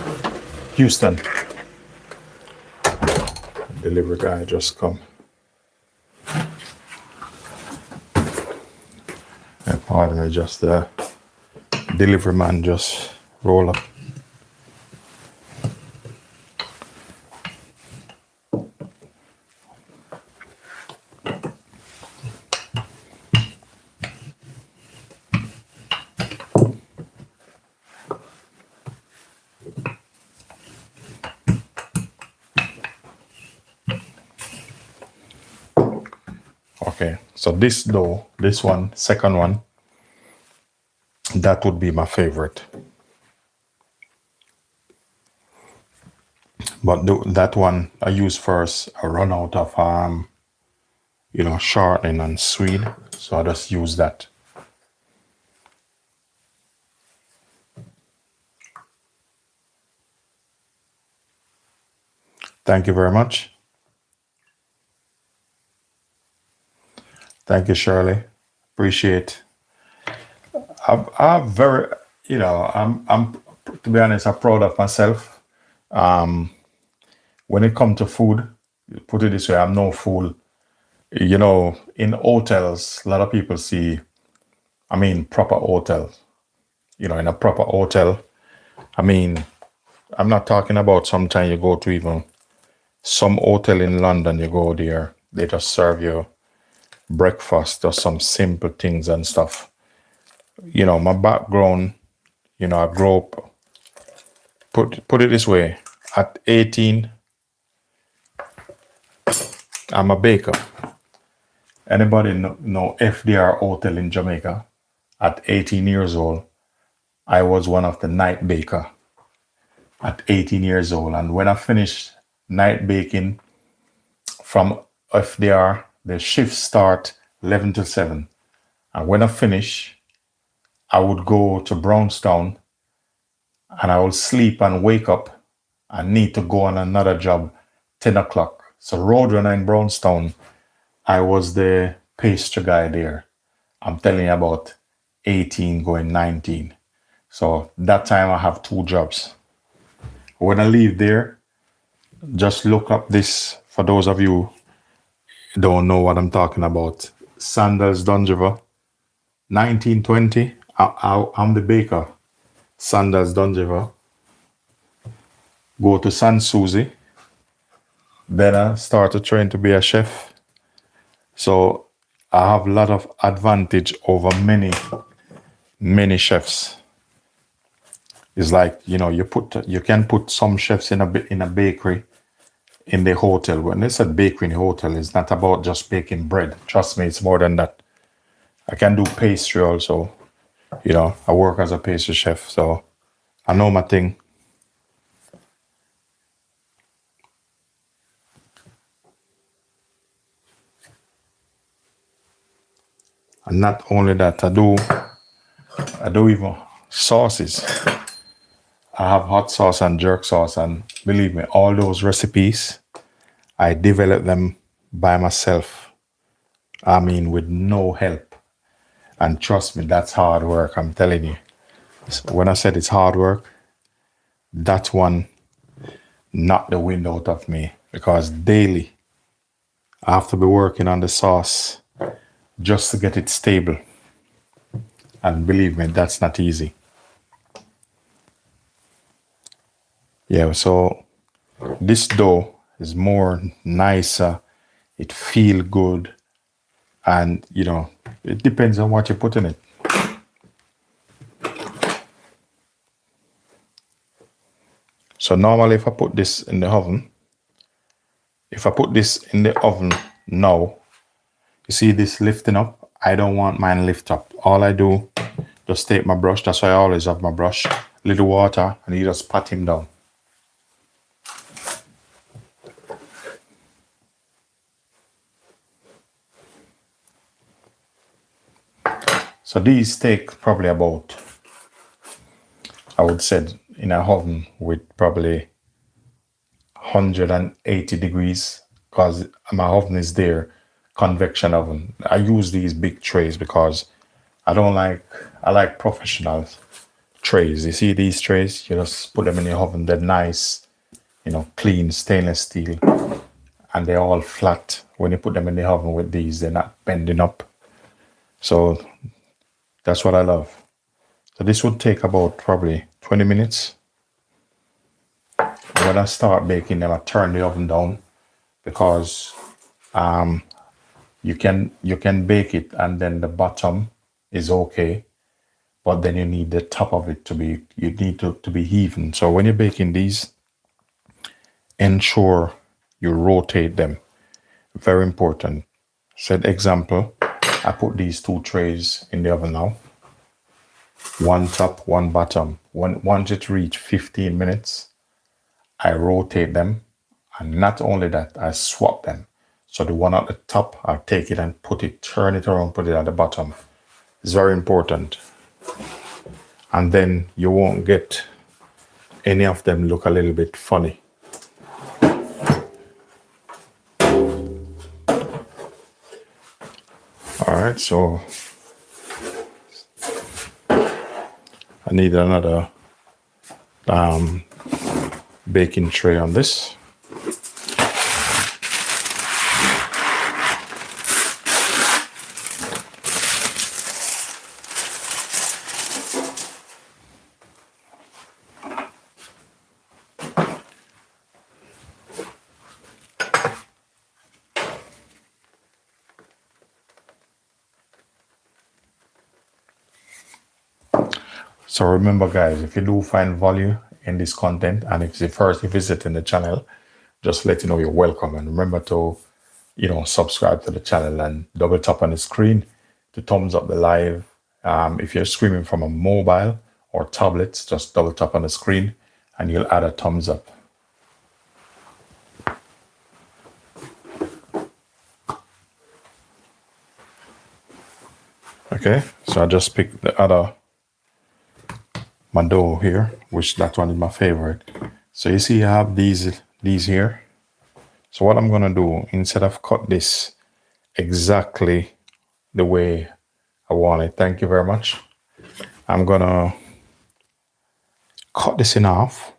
Houston. Delivery guy just come. Pardon me, just the delivery man just roll up. Okay, so this dough, this one, second one, that would be my favorite. But that one I use first, I run out of shortening and sweet, so I just use that. Thank you very much. Thank you, Shirley. Appreciate. I'm very, I'm to be honest, I'm proud of myself. When it comes to food, put it this way, I'm no fool. In hotels, a lot of people see, proper hotels. In a proper hotel, I'm not talking about sometime you go to even some hotel in London, you go there, they just serve you breakfast or some simple things and stuff. My background, I grew up, put it this way, at 18, I'm a baker. Anybody know FDR Hotel in Jamaica? At 18 years old, I was one of the night baker at 18 years old. And when I finished night baking from FDR, the shift start 11 to 7. And when I finish, I would go to Brownstown and I would sleep and wake up and need to go on another job 10 o'clock. So Roadrunner in Brownstown, I was the pastry guy there. I'm telling you, about 18 going 19. So that time I have 2 jobs. When I leave there, just look up this, for those of you who don't know what I'm talking about. Sandals Dungiver, 1920. I'm the baker. Sandals Dungiver. Go to San Susie. Then I start to train to be a chef. So I have a lot of advantage over many chefs. It's like, you can put some chefs in a bakery in the hotel. When they said bakery in the hotel, it's not about just baking bread. Trust me, it's more than that. I can do pastry also. I work as a pastry chef, so I know my thing. And not only that, I do even sauces. I have hot sauce and jerk sauce, and believe me, all those recipes, I developed them by myself. I mean, with no help. And trust me, that's hard work, I'm telling you. So when I said it's hard work, that one knocked the wind out of me because daily I have to be working on the sauce just to get it stable. And believe me, that's not easy. Yeah, so this dough is more nicer. It feel good. And, it depends on what you put in it. So normally if I put this in the oven, now, you see this lifting up? I don't want mine lift up. All I do, just take my brush. That's why I always have my brush. Little water, and you just pat him down. So these take probably about, I would say, in a oven with probably 180 degrees, because my oven is there, convection oven. I use these big trays because I like professional trays. You see these trays? You just put them in the oven. They're nice, clean stainless steel, and they're all flat. When you put them in the oven with these, they're not bending up. So that's what I love. So this would take about probably 20 minutes. When I start baking them, I turn the oven down because you can bake it and then the bottom is okay, but then you need the top of it to be even. So when you're baking these, ensure you rotate them. Very important. Said example, I put these 2 trays in the oven now. One top, one bottom. Once it reach 15 minutes, I rotate them. And not only that, I swap them. So the one at the top, I'll take it and turn it around, put it at the bottom. It's very important. And then you won't get any of them look a little bit funny. All right, so I need another baking tray on this. So remember, guys, if you do find value in this content, and if it's the first you visiting the channel, just let you know you're welcome. And remember to, subscribe to the channel and double tap on the screen to thumbs up the live. If you're streaming from a mobile or tablet, just double tap on the screen and you'll add a thumbs up. Okay, so I just picked the other my dough here, which that one is my favorite. So you see I have these here. So what I'm gonna do, instead of cut this exactly the way I want it, thank you very much, I'm gonna cut this in half,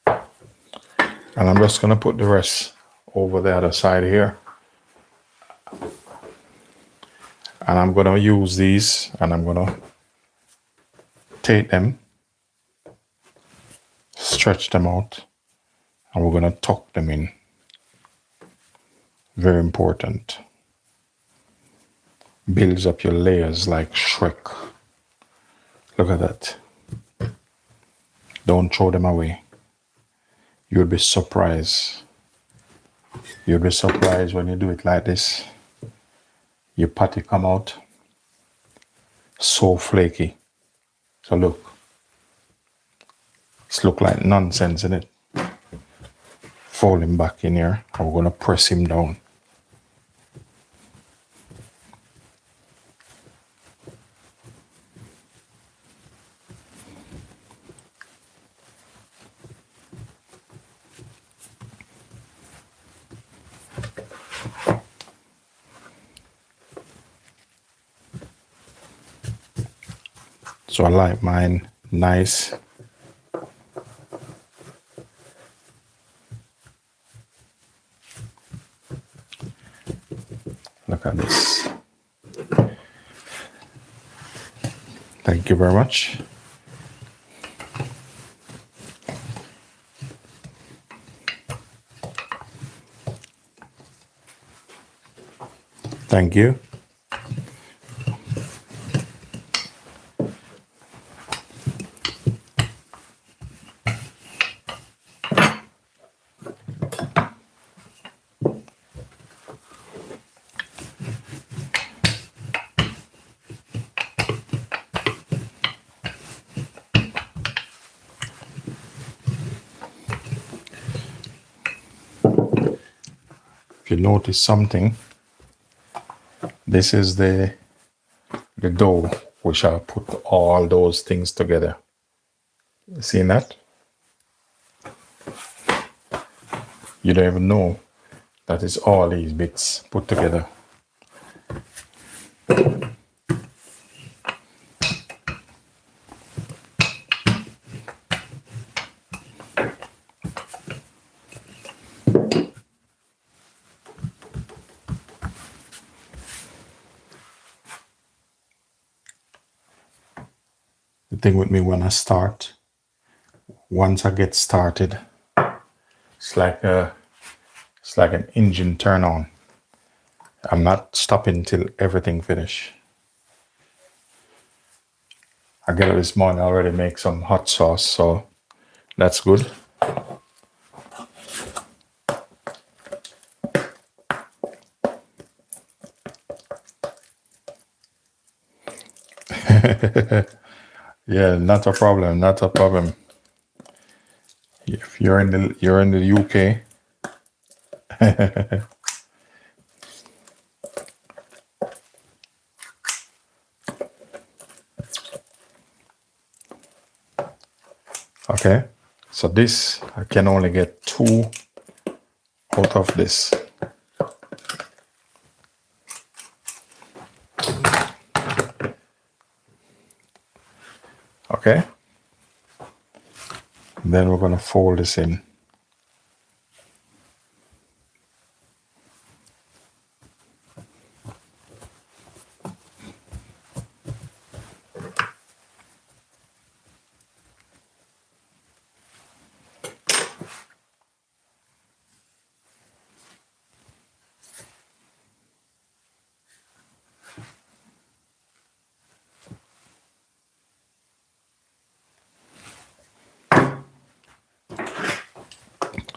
and I'm just gonna put the rest over the other side here. And I'm gonna use these, and I'm gonna take them, stretch them out, and we're gonna tuck them in. Very important. Builds up your layers like Shrek. Look at that. Don't throw them away. You'll be surprised. You'll be surprised when you do it like this. Your patty come out so flaky. So look. It's look like nonsense, isn't it? Fold him back in here. And we're gonna press him down. So I like mine nice. Look at this. Thank you very much. Thank you. If you notice something, this is the dough which I put all those things together. You seen that? You don't even know that it's all these bits put together. The thing with me when I start, once I get started, it's like an engine turn on. I'm not stopping till everything finish. I get up this morning, I already make some hot sauce, so that's good. Yeah, not a problem, not a problem. If you're in the UK, okay. So this I can only get 2 out of this. Okay. Then we're gonna fold this in.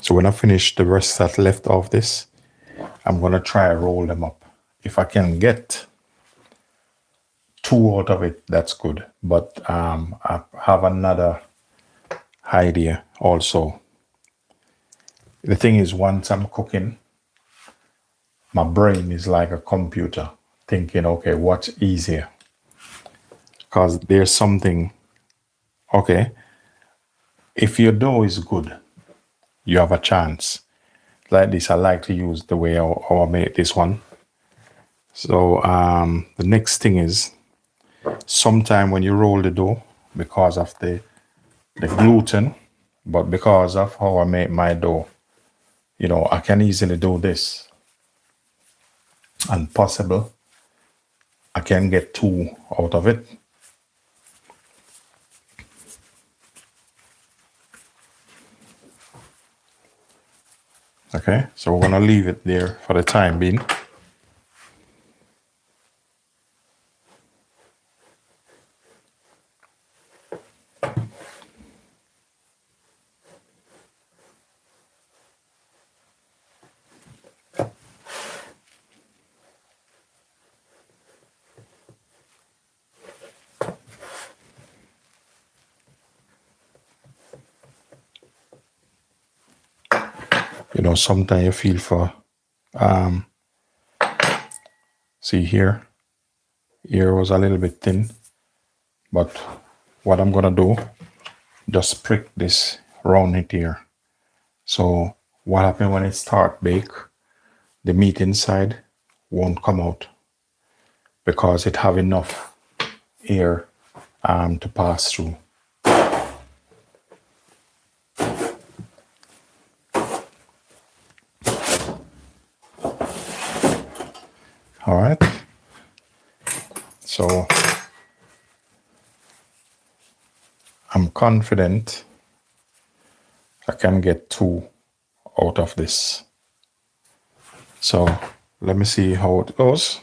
So when I finish the rest that left of this, I'm gonna try and roll them up. If I can get 2 out of it, that's good. But I have another idea also. The thing is, once I'm cooking, my brain is like a computer thinking, okay, what's easier? Because there's something, okay, if your dough is good, you have a chance. Like this, I like to use the way I made this one. So the next thing is, sometime when you roll the dough, because of the gluten, but because of how I make my dough, you know, I can easily do this. And possible, I can get 2 out of it. Okay, so we're gonna leave it there for the time being. sometimes you feel for, see here was a little bit thin, but what I'm gonna do, just prick this round it here. So what happens when it start bake, the meat inside won't come out because it have enough air to pass through. All right. So I'm confident I can get 2 out of this. So let me see how it goes.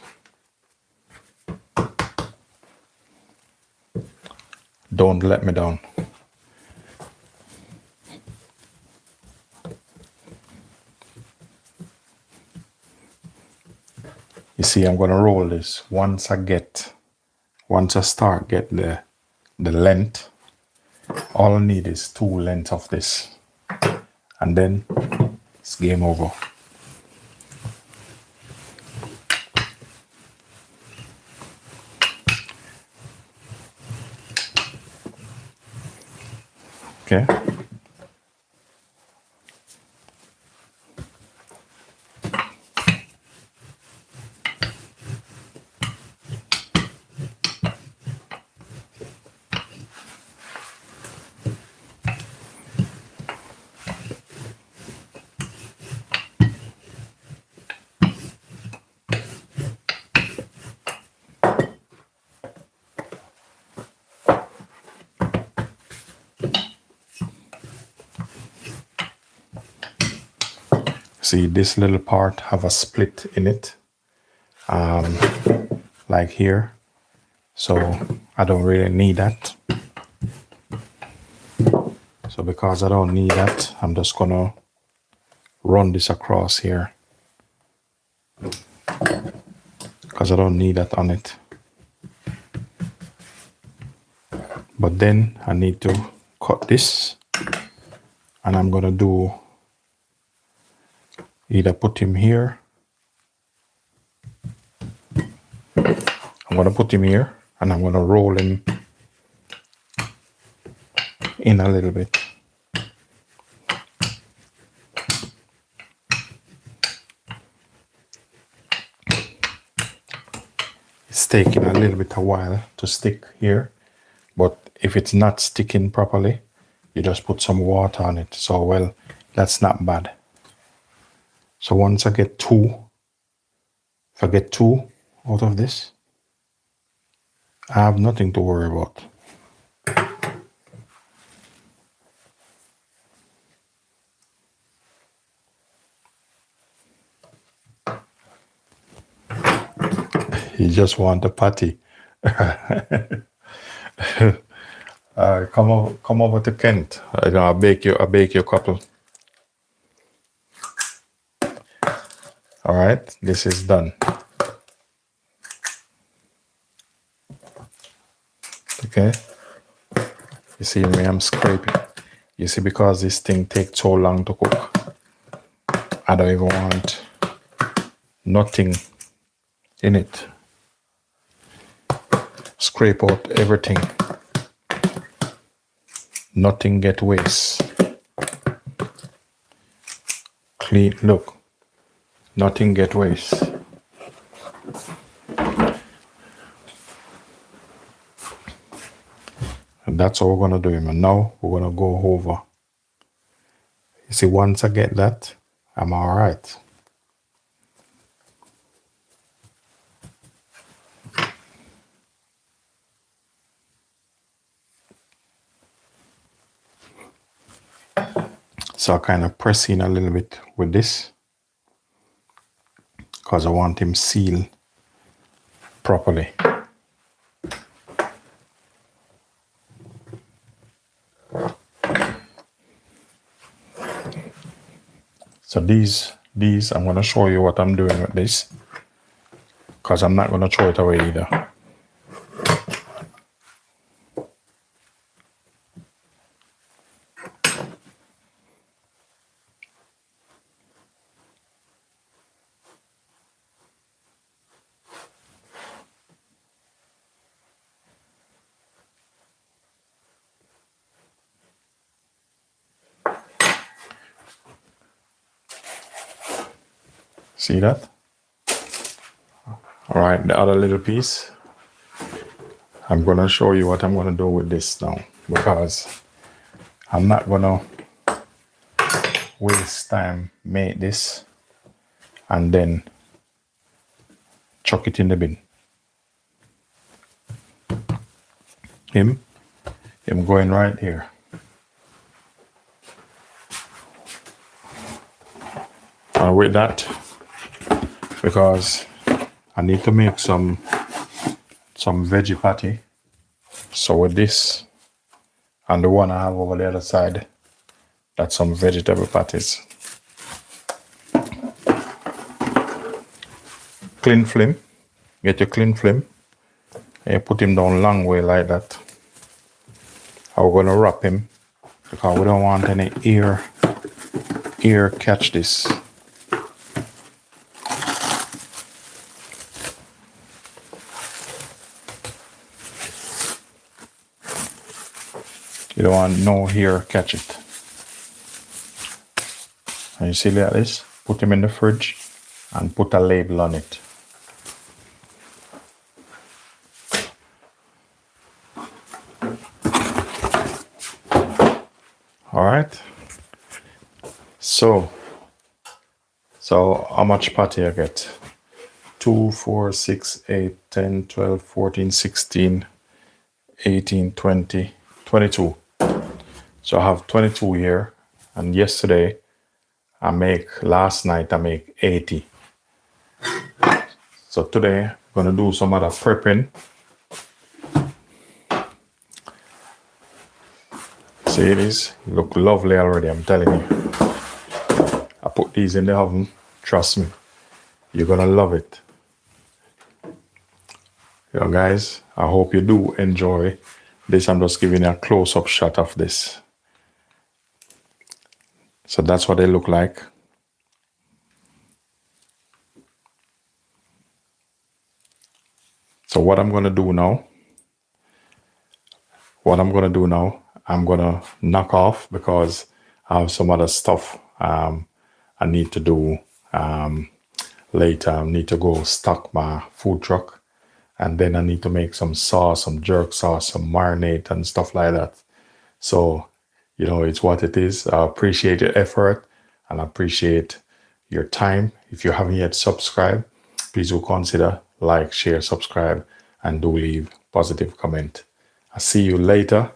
Don't let me down. You see, I'm gonna roll this. Once I start get the length, all I need is 2 lengths of this. And then it's game over. Okay. See, this little part have a split in it, like here. So I don't really need that. So because I don't need that, I'm just gonna run this across here because I don't need that on it. But then I need to cut this, and I'm gonna do either put him here. I'm gonna put him here, and I'm gonna roll him in a little bit. It's taking a little bit a while to stick here, but if it's not sticking properly, you just put some water on it. So, well, that's not bad. So once I get 2, if I get 2 out of this, I have nothing to worry about. You just want a patty. Come over to Kent. I'll bake you a couple. All right, this is done. Okay. You see me, I'm scraping. You see, because this thing takes so long to cook, I don't even want nothing in it. Scrape out everything. Nothing get waste. Clean, look. Nothing get waste. And that's all we're gonna do, man. Now we're gonna go over. You see, once I get that, I'm all right. So I kind of press in a little bit with this because I want him sealed properly. So these I'm going to show you what I'm doing with this because I'm not going to throw it away either. See that? All right, the other little piece. I'm going to show you what I'm going to do with this now, because I'm not going to waste time make this and then chuck it in the bin. Him going right here. And with that, because I need to make some veggie patty. So with this and the one I have over the other side, that's some vegetable patties. Clean flame. Get your clean flame. And you put him down long way like that. I'm going to wrap him because we don't want any air catch this. You don't want no hair catch it. And you see like this? Put them in the fridge and put a label on it. All right. So how much patty I get? 2, 4, 6, 8, 10, 12, 14, 16, 18, 20, 22. So I have 22 here, and last night I make 80. So today I'm gonna do some other prepping. See these? Look lovely already, I'm telling you. I put these in the oven, trust me. You're gonna love it. You know, guys, I hope you do enjoy this. I'm just giving you a close-up shot of this. So that's what they look like. So what I'm going to do now, I'm going to knock off because I have some other stuff I need to do later. I need to go stock my food truck, and then I need to make some sauce, some jerk sauce, some marinade and stuff like that. So, you know, it's what it is. I appreciate your effort and I appreciate your time. If you haven't yet subscribed, please do consider like, share, subscribe, and do leave positive comment. I'll see you later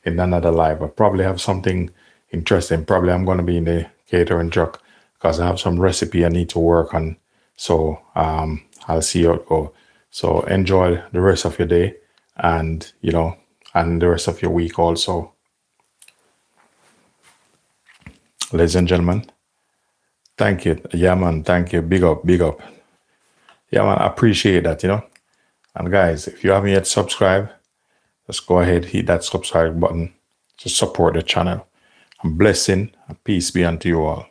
in another live. I probably have something interesting. Probably I'm going to be in the catering truck because I have some recipe I need to work on. So I'll see you go. So enjoy the rest of your day and, you know, and the rest of your week also. Ladies and gentlemen, thank you. Yeah, man, thank you. Big up, big up. Yeah, man, I appreciate that, you know. And guys, if you haven't yet subscribed, just go ahead, hit that subscribe button to support the channel. And blessing and peace be unto you all.